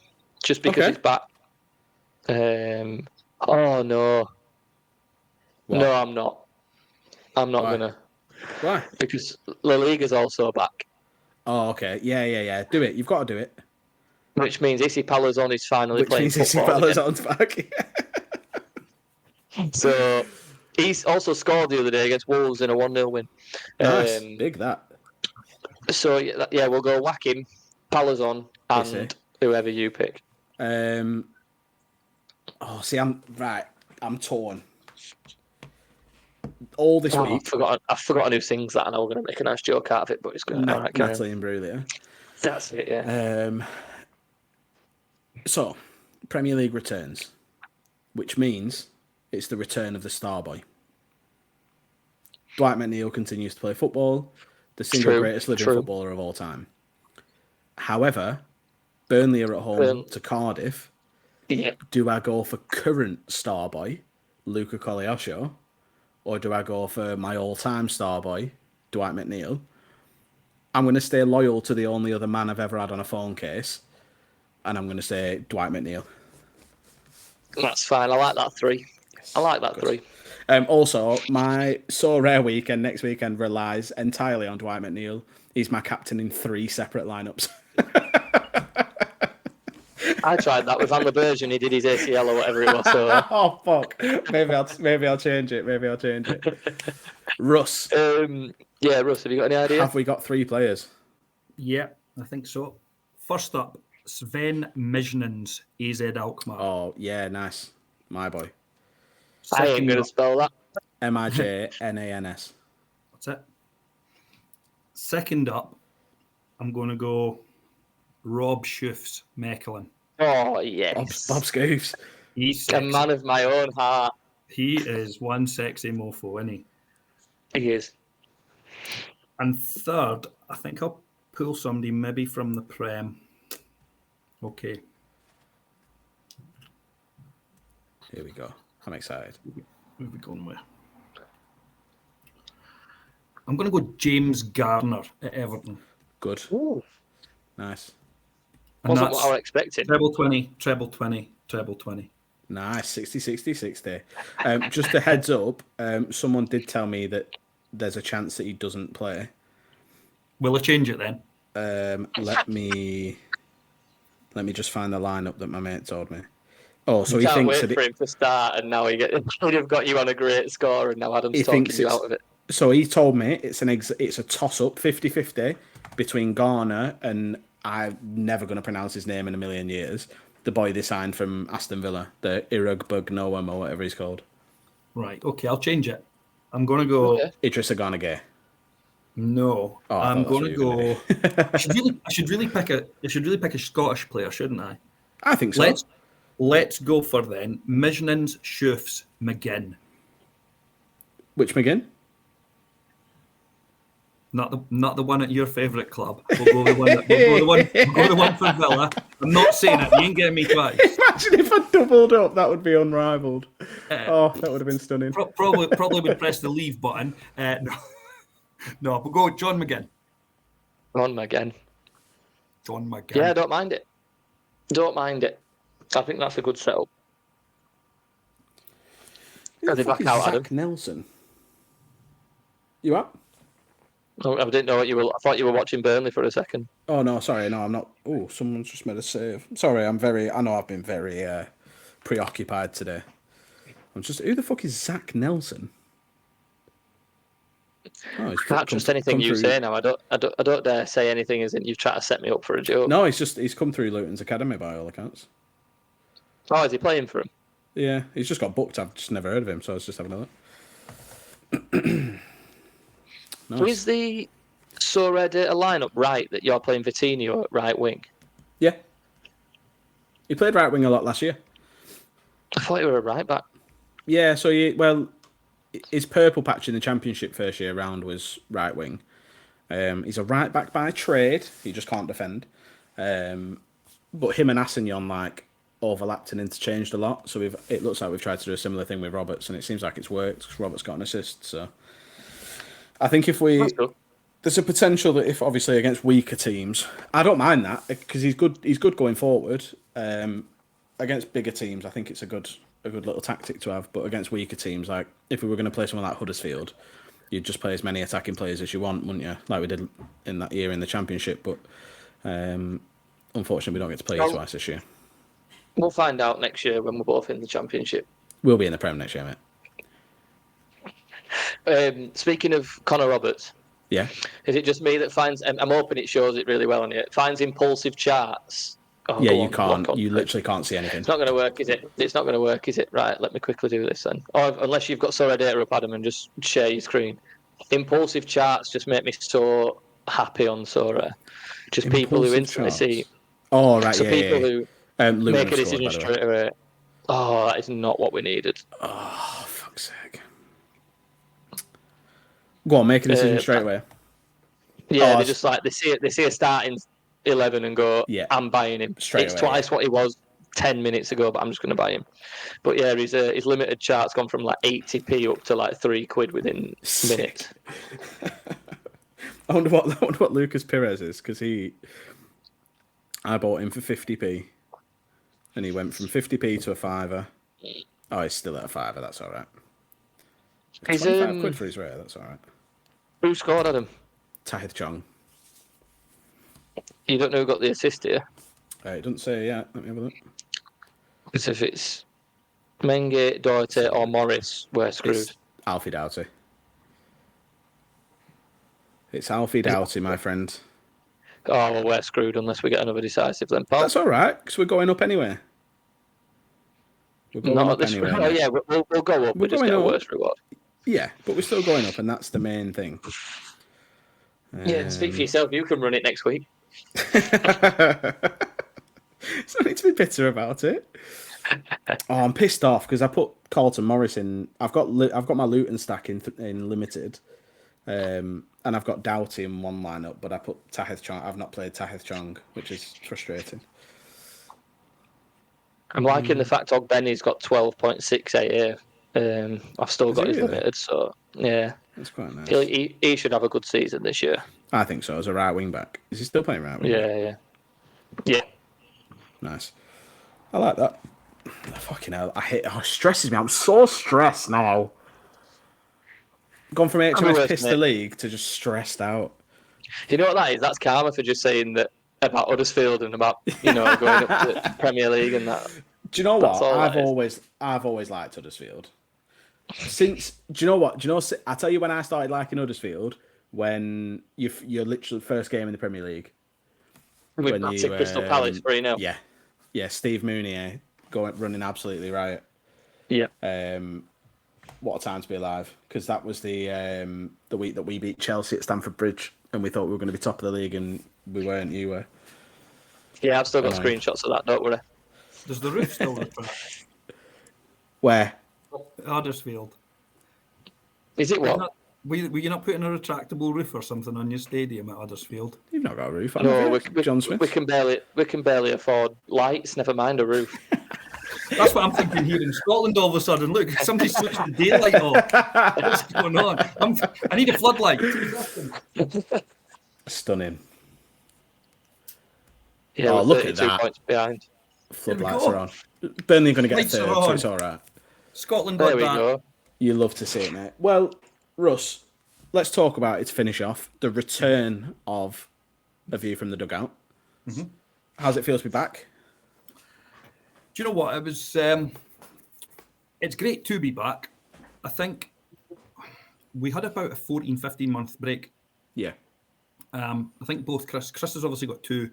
Speaker 3: just because it's back. Oh, no. What? No, I'm not. I'm not going to.
Speaker 1: Why?
Speaker 3: Because La Liga's also back.
Speaker 1: Oh, okay. Yeah. Do it. You've got to do it.
Speaker 3: Which means Issy Palazon is finally playing football.
Speaker 1: Issy Palazon's back.
Speaker 3: So he's also scored the other day against Wolves in a 1-0 win.
Speaker 1: Nice. Big that.
Speaker 3: So yeah, we'll go Joaquim, Palazon, and whoever you pick.
Speaker 1: I'm torn. All this week.
Speaker 3: I've forgotten who sings that, and I was going to make a nice joke out of it, but it's going to
Speaker 1: Natalie and Imbruglia.
Speaker 3: That's it, yeah.
Speaker 1: So, Premier League returns. which means it's the return of the star boy. Dwight McNeil continues to play football, the single greatest living footballer of all time. However, Burnley are at home to Cardiff.
Speaker 3: Yeah.
Speaker 1: Do I go for current star boy, Luca Cogliaccio, or do I go for my all-time star boy, Dwight McNeil? I'm going to stay loyal to the only other man I've ever had on a phone case, and I'm going to say Dwight McNeil.
Speaker 3: That's fine. I like that 3. Yes, I like that 3.
Speaker 1: Also, my So Rare weekend next weekend relies entirely on Dwight McNeil. He's my captain in 3 separate lineups.
Speaker 3: I tried that with Van der Berg and he did his ACL or whatever it was. So.
Speaker 1: Oh fuck! Maybe I'll change it. Russ.
Speaker 3: Yeah, Russ. Have you got any idea?
Speaker 1: Have we got 3 players?
Speaker 2: Yeah, I think so. First up, Sven Mishnens, AZ Alkmaar.
Speaker 1: Oh yeah, nice, my boy.
Speaker 3: I ain't gonna spell that.
Speaker 1: Mijnans.
Speaker 2: That's it. Second up, I'm going to go Rob Schuffs, Mechelen.
Speaker 3: Oh, yes.
Speaker 1: Bob Scoofs.
Speaker 2: He's
Speaker 3: a man of my own heart.
Speaker 2: He is one sexy mofo, isn't he?
Speaker 3: He is.
Speaker 2: And third, I think I'll pull somebody maybe from the Prem. Okay.
Speaker 1: Here we go. I'm excited.
Speaker 2: Where are we going with? I'm going to go James Garner at Everton.
Speaker 1: Good.
Speaker 3: Ooh.
Speaker 1: Nice.
Speaker 2: And
Speaker 3: wasn't what I was expecting.
Speaker 2: Treble 20, treble 20, treble 20.
Speaker 1: Nice. 60, 60, 60. Just a heads up, someone did tell me that there's a chance that he doesn't play.
Speaker 2: Will I change it then?
Speaker 1: Let me just find the lineup that my mate told me. Oh, so
Speaker 3: he
Speaker 1: thinks
Speaker 3: can't
Speaker 1: that
Speaker 3: wait for him to start, and now would have got you on a great score, and now Adam's talking you out of it.
Speaker 1: So he told me it's a toss-up, 50-50, between Garner and I'm never going to pronounce his name in a million years. The boy they signed from Aston Villa, the Irugbugnoam or whatever he's called.
Speaker 2: Right. Okay, I'll change it. I'm going to go
Speaker 1: Idrissa Gana Gueye.
Speaker 2: No, I'm going to go. I should really pick a Scottish player, shouldn't I?
Speaker 1: I think so.
Speaker 2: Let's go for then Mishnens, Schuffs, McGinn.
Speaker 1: Which McGinn?
Speaker 2: Not the one at your favourite club. We'll go the one for Villa. I'm not saying it. You ain't getting me twice.
Speaker 1: Imagine if I doubled up. That would be unrivaled. That would have been stunning.
Speaker 2: Probably would press the leave button. No, we'll go with John McGinn.
Speaker 3: John McGinn.
Speaker 2: Yeah,
Speaker 3: I don't mind it. I think that's a good setup.
Speaker 1: Who the fuck is Zach Nelson? You up?
Speaker 3: Oh, I didn't know what you were. I thought you were watching Burnley for a second.
Speaker 1: Oh no, sorry, no, I'm not. Oh, someone's just made a save. Sorry, I know I've been very preoccupied today. I'm just. Who the fuck is Zach Nelson?
Speaker 3: Oh, I can't trust anything you say now. I don't dare say anything as in you've tried to set me up for a joke.
Speaker 1: No, he's come through Luton's academy by all accounts.
Speaker 3: Oh, is he playing for him?
Speaker 1: Yeah, he's just got booked. I've just never heard of him, so I was just having a look. Nice.
Speaker 3: So is the Red Data lineup right that you're playing Vitinho at right wing?
Speaker 1: Yeah. He played right wing a lot last year.
Speaker 3: I thought you were a right back.
Speaker 1: Yeah, so his purple patch in the Championship first year round was right wing. He's a right back by trade. He just can't defend. But him and Assignon overlapped and interchanged a lot. So it looks like we've tried to do a similar thing with Roberts, and it seems like it's worked because Roberts got an assist. So I think there's a potential that if obviously against weaker teams, I don't mind that because he's good going forward. Against bigger teams, I think it's a good little tactic to have. But against weaker teams, like if we were going to play someone like Huddersfield, you'd just play as many attacking players as you want, wouldn't you? Like we did in that year in the Championship. But unfortunately, we don't get to play you twice this year.
Speaker 3: We'll find out next year when we're both in the Championship.
Speaker 1: We'll be in the Prem next year, mate.
Speaker 3: Speaking of Connor Roberts,
Speaker 1: yeah,
Speaker 3: is it just me that finds? I'm hoping it shows it really well on it. Finds impulsive charts. Oh,
Speaker 1: yeah, you can't. You literally can't see anything.
Speaker 3: It's not going to work, is it? It's not going to work, is it? Right, let me quickly do this then. Or unless you've got Sorare data up, Adam, and just share your screen. Impulsive charts just make me so happy on Sorare. Just people who instantly see.
Speaker 1: Oh right,
Speaker 3: so
Speaker 1: yeah.
Speaker 3: people
Speaker 1: who
Speaker 3: make a decision straight away. Oh, that is not what we needed.
Speaker 1: Oh, fuck's sake. Go on, make a decision straight away.
Speaker 3: Yeah, they just like they see a starting 11 and go,
Speaker 1: yeah,
Speaker 3: I'm buying him.
Speaker 1: Straight
Speaker 3: it's
Speaker 1: away,
Speaker 3: twice what he was 10 minutes ago, but I'm just going to buy him. But yeah, his limited chart's gone from like 80p up to like £3 within minutes.
Speaker 1: I wonder what Lucas Perez is, because I bought him for 50p, and he went from 50p to a fiver. Oh, he's still at a fiver. That's all right.
Speaker 3: He's
Speaker 1: 25 quid for his rare. That's all right.
Speaker 3: Who scored at him?
Speaker 1: Tahith Chong.
Speaker 3: You don't know who got the assist here?
Speaker 1: It doesn't say yet. Let me have a look.
Speaker 3: Because if it's Menge, Doherty, or Morris, we're screwed.
Speaker 1: It's Alfie Doughty. It's Alfie Doughty, my friend.
Speaker 3: Oh, well, we're screwed unless we get another decisive then, Paul.
Speaker 1: That's all right, because we're going up anyway.
Speaker 3: We're going up anyway. Oh, yeah, we'll go up. We'll just get a worse reward.
Speaker 1: Yeah, but we're still going up, and that's the main thing.
Speaker 3: Yeah, speak for yourself. You can run it next week.
Speaker 1: So I need to be bitter about it. Oh, I'm pissed off because I put Carlton Morris in. I've got my Luton stack in limited, and I've got Doughty in one lineup, but I put Tahith Chong. I've not played Tahith Chong, which is frustrating.
Speaker 3: I'm liking the fact Ogbenny's got 12.6 AA. I've still got his limited, so yeah,
Speaker 1: that's quite nice.
Speaker 3: He should have a good season this year.
Speaker 1: I think so. As a right wing back, is he still playing right wing?
Speaker 3: Yeah.
Speaker 1: Nice. I like that. Fucking hell! It stresses me. I'm so stressed now. Gone from HMS pissed the league to just stressed out.
Speaker 3: You know what that is? That's karma for just saying that about Huddersfield and about going up to Premier League and that.
Speaker 1: Do you know what? I've always liked Huddersfield. Do you know what? I tell you when I started liking Huddersfield, when you're literally first game in the Premier League.
Speaker 3: With Crystal Palace 3-0.
Speaker 1: Yeah. Steve Mooney running absolutely riot.
Speaker 3: Yeah.
Speaker 1: What a time to be alive, because that was the week that we beat Chelsea at Stamford Bridge, and we thought we were going to be top of the league, and we weren't. You were.
Speaker 3: Yeah, I've still got screenshots of that. Don't worry.
Speaker 2: Does the roof still repair?
Speaker 1: Where?
Speaker 2: Huddersfield.
Speaker 3: Is it what?
Speaker 2: Were you not putting a retractable roof or something on your stadium at Huddersfield?
Speaker 1: You've not got a roof.
Speaker 3: No,
Speaker 1: John Smith.
Speaker 3: We can barely afford lights. Never mind a roof.
Speaker 2: That's what I'm thinking here in Scotland. All of a sudden, look, somebody switched the daylight off. What's going on? I need a floodlight.
Speaker 1: Stunning.
Speaker 3: Yeah,
Speaker 1: look at that.
Speaker 3: 2 points behind.
Speaker 1: Floodlights are on. Burnley are going to get a third, so it's all right.
Speaker 2: Scotland.
Speaker 3: There we go.
Speaker 1: You love to see it, mate. Well, Russ, let's talk about it to finish off. The return of A View from the Dugout. Mm-hmm. How's it feel to be back?
Speaker 2: Do you know what? It was. It's great to be back. I think we had about a 14, 15 month break.
Speaker 1: Yeah.
Speaker 2: I think both Chris has obviously got two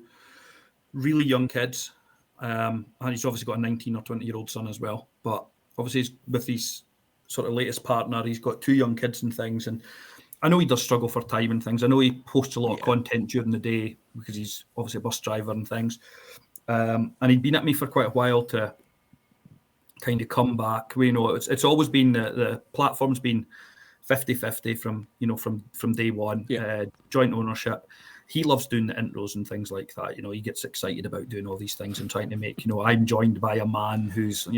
Speaker 2: really young kids. And he's obviously got a 19 or 20-year-old son as well. But obviously, with his sort of latest partner, he's got two young kids and things. And I know he does struggle for time and things. I know he posts a lot of content during the day because he's obviously a bus driver and things. And he'd been at me for quite a while to kind of come back. It's always been the platform's been 50-50 from day one. Joint ownership. He loves doing the intros and things like that. He gets excited about doing all these things and trying to make, I'm joined by a man who's,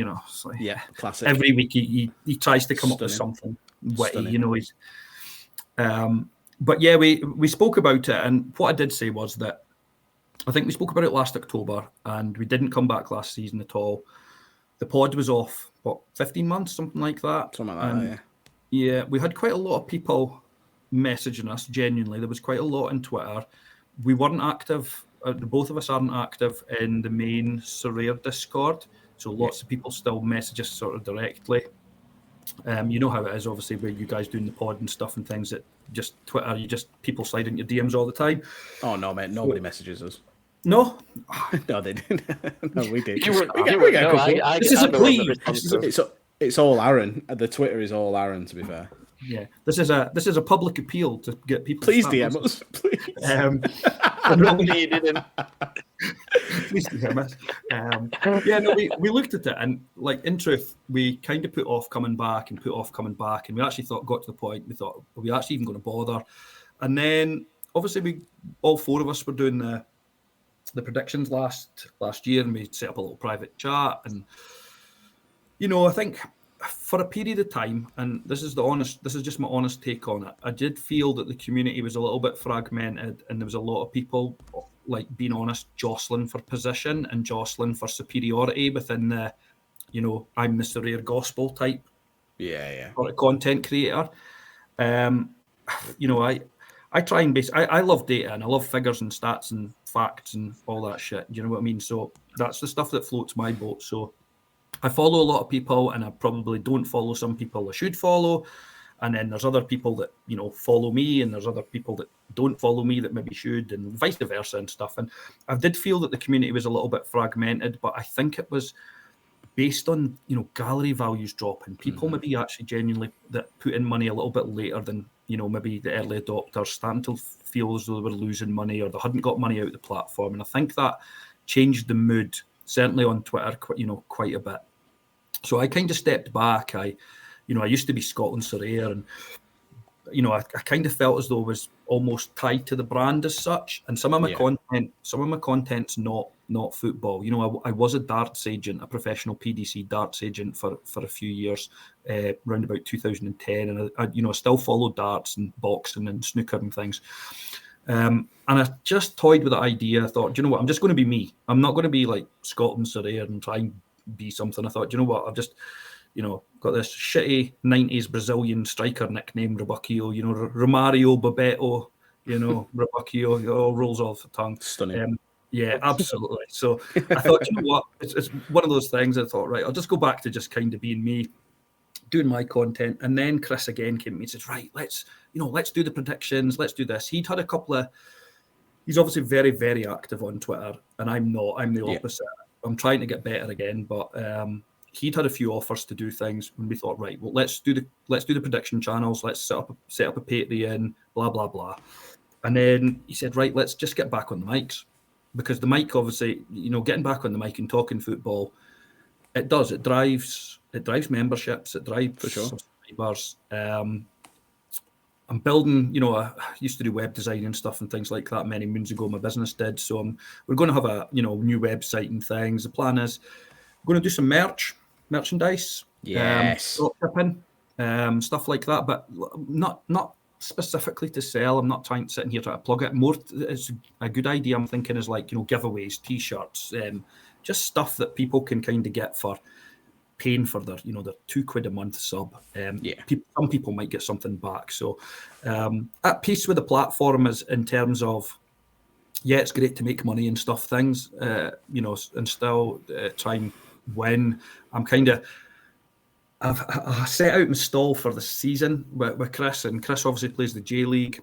Speaker 1: classic.
Speaker 2: Every week he tries to come up with something witty, but yeah, we spoke about it, and what I did say was that I think we spoke about it last October, and we didn't come back last season at all. The pod was off, 15 months, something like that.
Speaker 1: Something like that,
Speaker 2: yeah. We had quite a lot of people messaging us, genuinely. There was quite a lot on Twitter. We weren't active, both of us aren't active in the main Surveyor Discord, so lots of people still message us sort of directly. You know how it is, obviously, where you guys doing the pod and stuff and things, that just Twitter, people slide into your DMs all the time.
Speaker 1: Oh, no, mate, nobody messages us.
Speaker 2: No?
Speaker 1: No, they didn't. No, we did.
Speaker 2: This is a plea.
Speaker 1: It's all Aaron. The Twitter is all Aaron, to be fair.
Speaker 2: Yeah, this is a public appeal to get people.
Speaker 1: Please DM us, please.
Speaker 2: Please do hear us. Yeah, no, we looked at it, and like in truth, we kind of put off coming back, and we actually got to the point we thought, are we actually even going to bother? And then obviously all four of us were doing the predictions last year, and we set up a little private chat, and I think for a period of time, and this is just my honest take on it, I did feel that the community was a little bit fragmented, and there was a lot of people, like, being honest, jostling for position and jostling for superiority within the, I'm the Surveyor Gospel type sort of content creator. I try and I love data, and I love figures and stats and facts and all that shit. Do you know what I mean? So that's the stuff that floats my boat. So I follow a lot of people, and I probably don't follow some people I should follow. And then there's other people that, follow me, and there's other people that don't follow me that maybe should, and vice versa and stuff. And I did feel that the community was a little bit fragmented, but I think it was based on, gallery values dropping. People maybe actually genuinely that put in money a little bit later than, maybe the early adopters, starting to feel as though they were losing money, or they hadn't got money out of the platform. And I think that changed the mood, certainly on Twitter, quite a bit. So I kind of stepped back. I used to be Scotland Surveyor, and I kind of felt as though I was almost tied to the brand as such. And some of my content's not football. I was a darts agent, a professional PDC darts agent for a few years, around about 2010, and I still follow darts and boxing and snooker and things. And I just toyed with the idea. I thought, you know what, I'm just going to be me. I'm not going to be like Scotland Surveyor and try and be something. I thought, you know what, I've just got this shitty 90s Brazilian striker nickname, Roebuckio, Romario, Bebeto, Roebuckio, it all rolls off the tongue.
Speaker 1: Stunning.
Speaker 2: Yeah, absolutely. So I thought, you know what, it's one of those things. I thought, right, I'll just go back to just kind of being me, doing my content. And then Chris again came to me and said, right, let's do the predictions, let's do this. He's obviously very, very active on Twitter, and I'm not. I'm the opposite. I'm trying to get better again, but he'd had a few offers to do things, and we thought, right, well, let's do the prediction channels, let's set up a Patreon, blah blah blah. And then he said, right, let's just get back on the mics, because the mic, obviously, getting back on the mic and talking football, it drives memberships, it drives subscribers. I'm building, I used to do web design and stuff and things like that many moons ago. My business did. So we're going to have a, new website and things. The plan is we're going to do some merchandise, dropshipping, stuff like that, but not specifically to sell. I'm not sitting here trying to plug it. More, it's a good idea. I'm thinking is like, giveaways, T-shirts, just stuff that people can kind of get for paying for their, their £2 a month sub. Some people might get something back. So at peace with the platform is in terms of, it's great to make money and stuff, things, and still try and win. I'm kind of, I set out my stall for the season with Chris, and Chris obviously plays the J League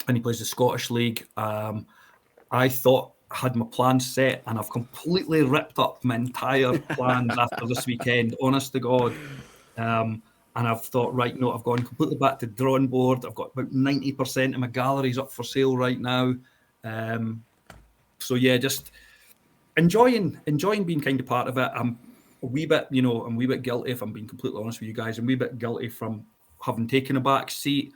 Speaker 2: and he plays the Scottish League. I thought I had my plan set, and I've completely ripped up my entire plans after this weekend, honest to God. And I've thought, right, no, I've gone completely back to drawing board. I've got about 90% of my galleries up for sale right now. So yeah, just enjoying being kind of part of it. I'm a wee bit guilty, if I'm being completely honest with you guys. I'm a wee bit guilty from having taken a back seat,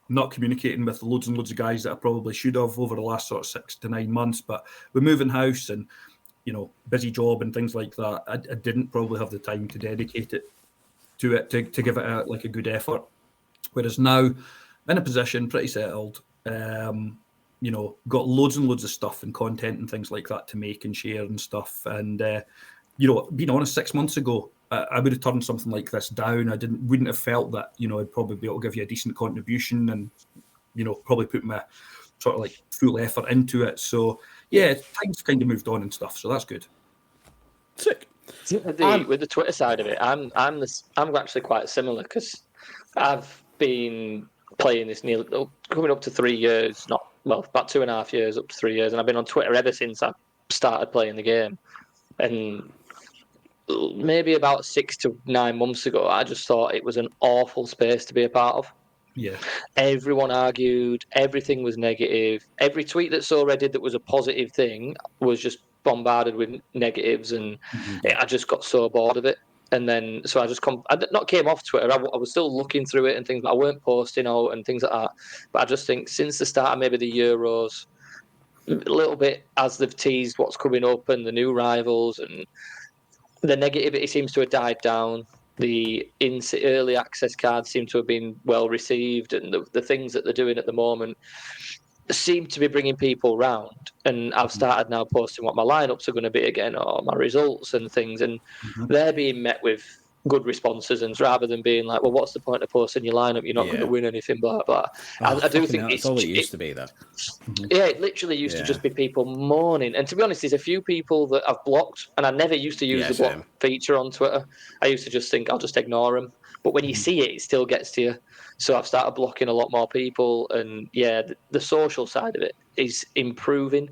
Speaker 2: not communicating with loads and loads of guys that I probably should have over the last sort of 6 to 9 months. But we're moving house and, busy job and things like that. I didn't probably have the time to dedicate it to give it a good effort. Whereas now, in a position, pretty settled, got loads and loads of stuff and content and things like that to make and share and stuff. And, being honest, 6 months ago, I would have turned something like this down. I wouldn't have felt that, I'd probably be able to give you a decent contribution and, probably put my sort of like full effort into it. So yeah, things kind of moved on and stuff. So that's good.
Speaker 1: Sick.
Speaker 3: With the Twitter side of it, I'm actually quite similar, because I've been playing this coming up to 3 years, about 2.5 years, up to 3 years, and I've been on Twitter ever since I started playing the game. And maybe about 6 to 9 months ago, I just thought it was an awful space to be a part of.
Speaker 2: Yeah.
Speaker 3: Everyone argued, everything was negative. Every tweet that saw Reddit that was a positive thing was just bombarded with negatives, and I just got so bored of it. And then, so I just not came off Twitter. I was still looking through it and things, but I weren't posting out and things like that. But I just think since the start of maybe the Euros, a little bit as they've teased what's coming up and the new rivals, and the negativity seems to have died down. The early access cards seem to have been well received, and the things that they're doing at the moment seem to be bringing people round. And I've started now posting what my lineups are going to be again, or my results and things, and they're being met with good responses, and rather than being like, well, what's the point of posting your lineup, you're not going to win anything, blah blah. I do think
Speaker 1: it's all it used to be, though.
Speaker 3: Yeah, it literally used to just be people mourning. And to be honest, there's a few people that I've blocked, and I never used to use the block feature on Twitter. I used to just think I'll just ignore them. But when you see it, it still gets to you. So I've started blocking a lot more people, and yeah, the social side of it is improving.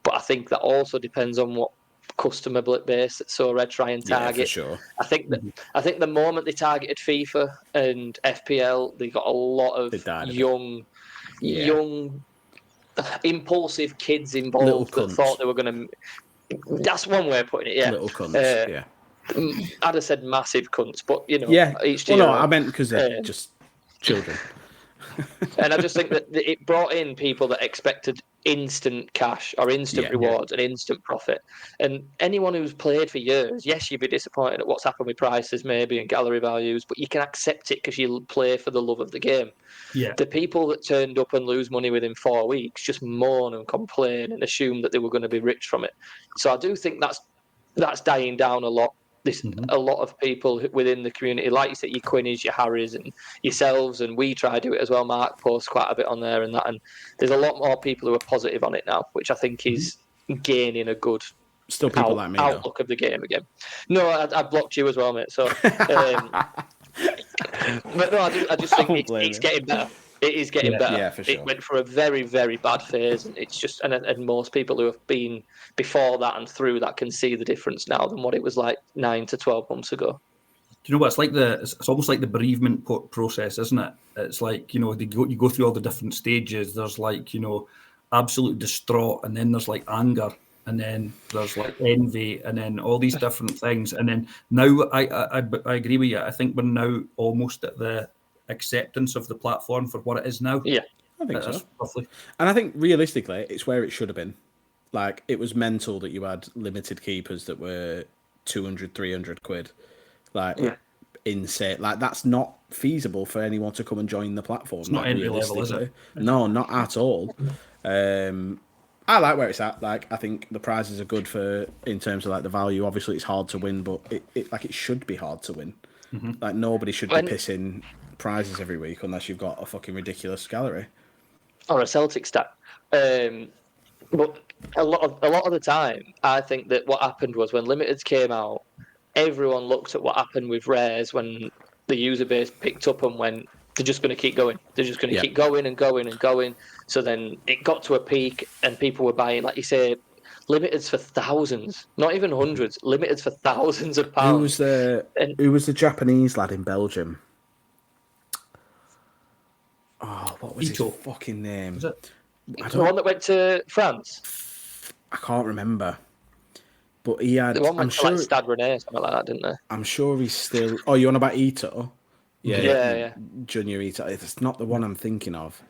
Speaker 3: But I think that also depends on what customer base that So Red try and target.
Speaker 1: Yeah, for sure.
Speaker 3: I think the moment they targeted FIFA and FPL, they got a lot of young impulsive kids involved that thought they were going to. That's one way of putting it. Yeah,
Speaker 1: little cunts.
Speaker 3: I'd have said massive cunts, but each.
Speaker 1: Well, no, I meant because they're just children.
Speaker 3: And I just think that it brought in people that expected instant cash or instant rewards and instant profit. And anyone who's played for years, yes, you'd be disappointed at what's happened with prices maybe and gallery values, but you can accept it because you play for the love of the game.
Speaker 2: Yeah.
Speaker 3: The people that turned up and lose money within 4 weeks just moan and complain and assume that they were going to be rich from it. So I do think that's dying down a lot. There's a lot of people within the community, like you said, your Quinnies, your Harrys, and yourselves, and we try to do it as well. Mark posts quite a bit on there and that, and there's a lot more people who are positive on it now, which I think is gaining a good
Speaker 1: like me,
Speaker 3: outlook of the game again. No, I blocked you as well, mate. So, but no, I just think it's getting better. It is getting better.
Speaker 1: Yeah, for sure.
Speaker 3: It went for a very, very bad phase, and it's just and most people who have been before that and through that can see the difference now than what it was like 9 to 12 months ago.
Speaker 2: Do you know what it's like? It's almost like the bereavement process, isn't it? It's like you go through all the different stages. There's like absolute distraught, and then there's like anger, and then there's like envy, and then all these different things. And then now I agree with you. I think we're now almost at the acceptance of the platform for what it is now.
Speaker 3: Yeah,
Speaker 1: I think so.
Speaker 2: Roughly.
Speaker 1: And I think realistically, it's where it should have been. Like, it was mental that you had limited keepers that were 200, 300 quid. Like, insane. Like, that's not feasible for anyone to come and join the platform.
Speaker 2: It's not entry level, is it?
Speaker 1: No, not at all. I like where it's at. Like, I think the prizes are good in terms of like the value. Obviously, it's hard to win, but it should be hard to win. Like, nobody should be pissing prizes every week unless you've got a fucking ridiculous gallery
Speaker 3: or a Celtic stat. But a lot of the time, I think that what happened was when Limiteds came out, everyone looked at what happened with Rares when the user base picked up and went, they're just going to keep going. They're just going to keep going and going and going. So then it got to a peak and people were buying, like you say, Limiteds for thousands, not even hundreds, Limiteds for thousands of pounds.
Speaker 1: Who was the Japanese lad in Belgium? Oh, what was his fucking name?
Speaker 3: The one that went to France?
Speaker 1: I can't remember. But he had...
Speaker 3: The one went to like Stade Rennais, something like that, didn't they?
Speaker 1: I'm sure he's still... Oh, you're on about Ito?
Speaker 3: Yeah.
Speaker 1: Junior Ito. It's not the one I'm thinking of.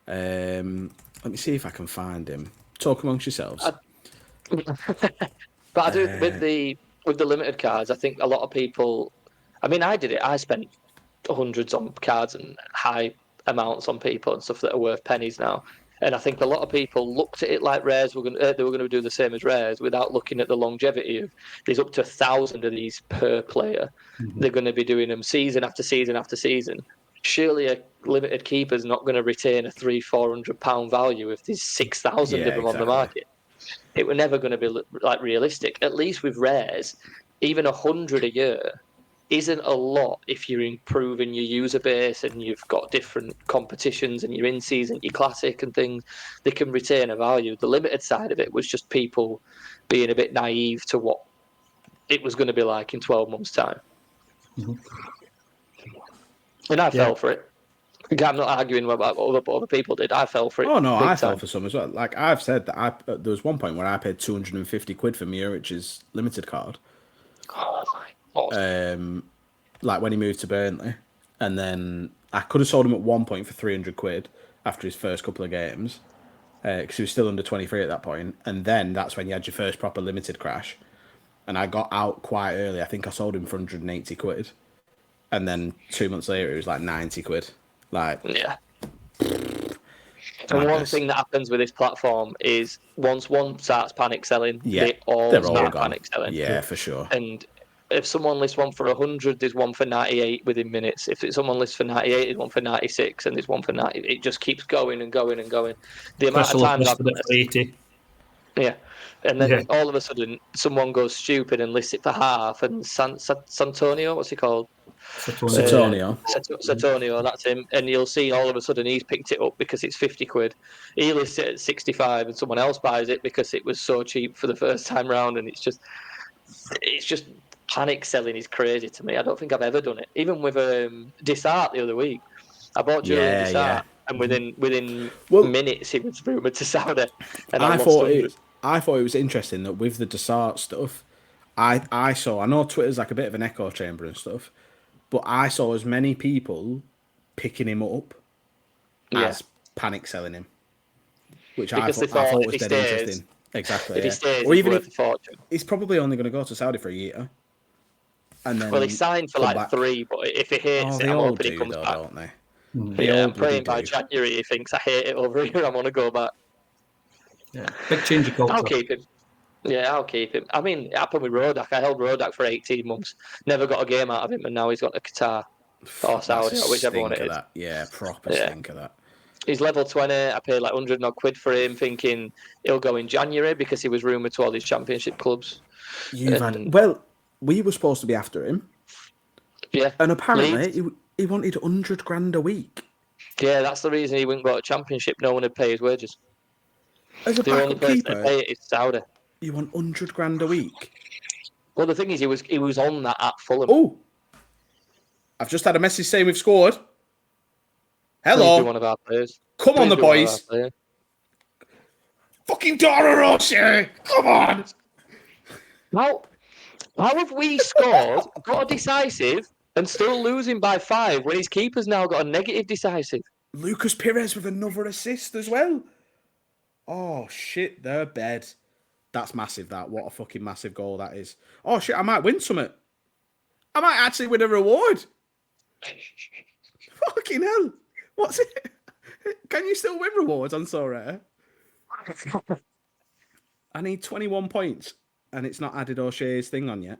Speaker 1: Let me see if I can find him. Talk amongst yourselves.
Speaker 3: But I do with the limited cards. I think a lot of people. I mean, I did it. I spent hundreds on cards and high amounts on people and stuff that are worth pennies now. And I think a lot of people looked at it like Rares were they were going to do the same as Rares without looking at the longevity of. There's up to 1,000 of these per player. They're going to be doing them season after season after season. Surely a limited keeper's not going to retain a £300-400 value if there's 6,000 of them on the market. It were never going to be like realistic. At least with Rares, even 100 a year isn't a lot if you're improving your user base and you've got different competitions and you're in season, your classic and things. They can retain a value. The limited side of it was just people being a bit naive to what it was going to be like in 12 months' time. And I fell for it. I'm not arguing about what other people did. I fell for it.
Speaker 1: Oh no,
Speaker 3: big
Speaker 1: I
Speaker 3: time.
Speaker 1: fell for some as well. Like I've said that there was one point where I paid 250 quid for Murich's limited card.
Speaker 3: Oh my God.
Speaker 1: Like when he moved to Burnley, and then I could have sold him at one point for 300 quid after his first couple of games, because he was still under 23 at that point. And then that's when you had your first proper limited crash, and I got out quite early. I think I sold him for 180 quid, and then 2 months later it was like 90 quid. Like,
Speaker 3: yeah. And one thing that happens with this platform is once one starts panic selling, they all start panic selling.
Speaker 1: Yeah, for sure.
Speaker 3: And if someone lists one for 100, there's one for 98 within minutes. If someone lists for 98, there's one for 96, and there's one for 90. It just keeps going and going and going. The amount of times I've done
Speaker 2: it for 80.
Speaker 3: Yeah. And then all of a sudden, someone goes stupid and lists it for half. And Santonio, what's he called?
Speaker 1: Satonio,
Speaker 3: that's him. And you'll see all of a sudden he's picked it up because it's 50 quid. He lists it at 65 and someone else buys it because it was so cheap for the first time round. And it's just panic selling is crazy to me. I don't think I've ever done it. Even with Dissart the other week. I bought Julian Dissart and within minutes he was rumoured to Saudi. And I thought
Speaker 1: it was interesting that with the Dessart stuff, I know Twitter's like a bit of an echo chamber and stuff, but I saw as many people picking him up as panic selling him, which I thought was dead interesting. Exactly.
Speaker 3: If he stays,
Speaker 1: or even
Speaker 3: worth a fortune.
Speaker 1: He's probably only going to go to Saudi for a year. And then
Speaker 3: he signed for like 3, but if he hates it, I'm hoping he comes back.
Speaker 1: Don't they?
Speaker 3: I'm praying by January he thinks I hate it over here. I want to go back.
Speaker 2: Yeah, big change of culture.
Speaker 3: I'll keep him. Yeah, I'll keep him. I mean, it happened with Rodak. I held Rodak for 18 months. Never got a game out of him, and now he's got to Qatar or Saudi, or whichever one it is.
Speaker 1: Yeah, proper stink of that.
Speaker 3: He's level 20. I paid like 100 odd quid for him, thinking he'll go in January because he was rumoured to all these championship clubs.
Speaker 1: Well, we were supposed to be after him.
Speaker 3: Yeah.
Speaker 1: And apparently he wanted 100 grand a week.
Speaker 3: Yeah, that's the reason he wouldn't go to championship. No one would pay his wages.
Speaker 1: As a
Speaker 3: the only place that pay it is Saudi.
Speaker 1: You want 100 grand a week?
Speaker 3: Well, the thing is, he was on that at Fulham.
Speaker 1: Oh, I've just had a message saying we've scored. Hello.
Speaker 3: Please be one of our players.
Speaker 1: Come on, the boys. Fucking Dora Roshi. Come on.
Speaker 3: How have we scored, got a decisive, and still losing by 5 when his keeper's now got a negative decisive?
Speaker 1: Lucas Pires with another assist as well. Oh, shit, they're bed. That's massive, that. What a fucking massive goal that is. Oh, shit, I might win something. I might actually win a reward. Fucking hell. What's it? Can you still win rewards on So Rare? I need 21 points, and it's not added O'Shea's thing on yet.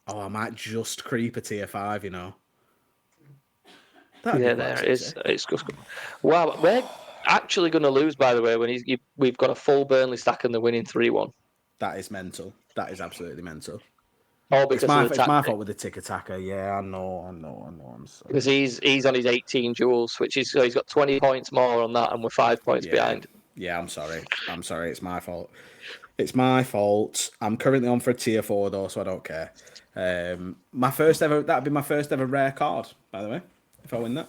Speaker 1: Oh, I might just creep a tier 5, you know.
Speaker 3: Yeah, there it is. It's just... Wow, we're actually going to lose, by the way, when we've got a full Burnley stack and they're winning 3-1.
Speaker 1: That is mental. That is absolutely mental.
Speaker 3: All because
Speaker 1: it's my fault with the tick-attacker. Yeah, I know. I'm sorry.
Speaker 3: Because he's on his 18 duels, which is so he's got 20 points more on that, and we're 5 points behind.
Speaker 1: Yeah, I'm sorry. It's my fault. It's my fault. I'm currently on for a tier 4 though, so I don't care. That'd be my first ever rare card, by the way, if I win that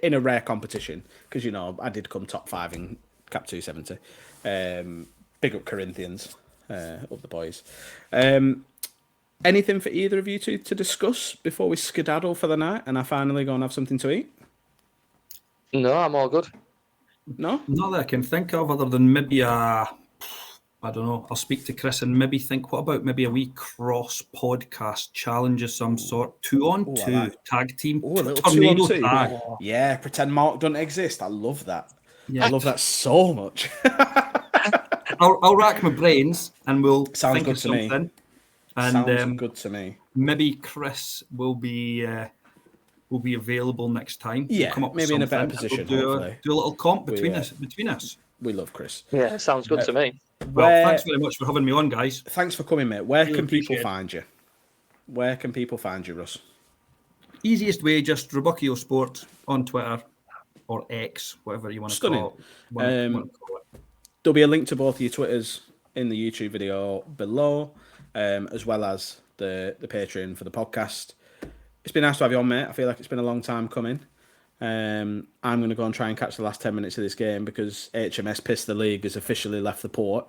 Speaker 1: in a rare competition, because I did come top 5 in Cap 270. Big up Corinthians, up the boys. Anything for either of you two to discuss before we skedaddle for the night and I finally go and have something to eat?
Speaker 3: No, I'm all good.
Speaker 1: No?
Speaker 2: Not that I can think of, other than maybe I don't know, I'll speak to Chris and maybe think, what about maybe a wee cross podcast challenge of some sort? 2-on-2 tag team.
Speaker 1: Oh, a little 2-on-2. Tag. Yeah, pretend Mark doesn't exist. I love that. Yeah. I love that so much.
Speaker 2: I'll rack my brains and we'll
Speaker 1: Sounds
Speaker 2: think
Speaker 1: good
Speaker 2: of
Speaker 1: to
Speaker 2: something.
Speaker 1: Me.
Speaker 2: And
Speaker 1: Sounds good to me.
Speaker 2: Maybe Chris will be available next time.
Speaker 1: Yeah,
Speaker 2: we'll come up
Speaker 1: maybe in a better position.
Speaker 2: We'll do a little comp between us.
Speaker 1: We love Chris.
Speaker 3: Yeah, sounds good to me.
Speaker 2: Well, thanks very much for having me on, guys.
Speaker 1: Thanks for coming, mate. Where can people find you? Where can people find you, Russ?
Speaker 2: Easiest way, just Roebuckio Sport on Twitter or X, whatever you want to call it.
Speaker 1: There'll be a link to both of your Twitters in the YouTube video below, as well as the Patreon for the podcast. It's been nice to have you on, mate. I feel like it's been a long time coming. I'm going to go and try and catch the last 10 minutes of this game because HMS Piss the League has officially left the port.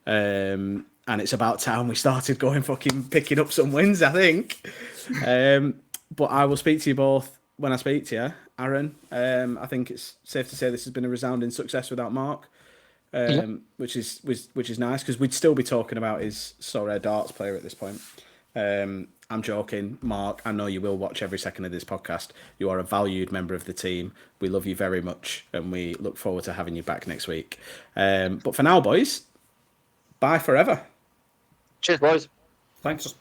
Speaker 1: And it's about time we started picking up some wins, I think. But I will speak to you both when I speak to you, Aaron. I think it's safe to say this has been a resounding success without Mark, which is nice because we'd still be talking about his Sorare darts player at this point. I'm joking, Mark. I know you will watch every second of this podcast. You are a valued member of the team. We love you very much, and we look forward to having you back next week. But for now, boys, bye forever.
Speaker 3: Cheers, boys.
Speaker 2: Thanks.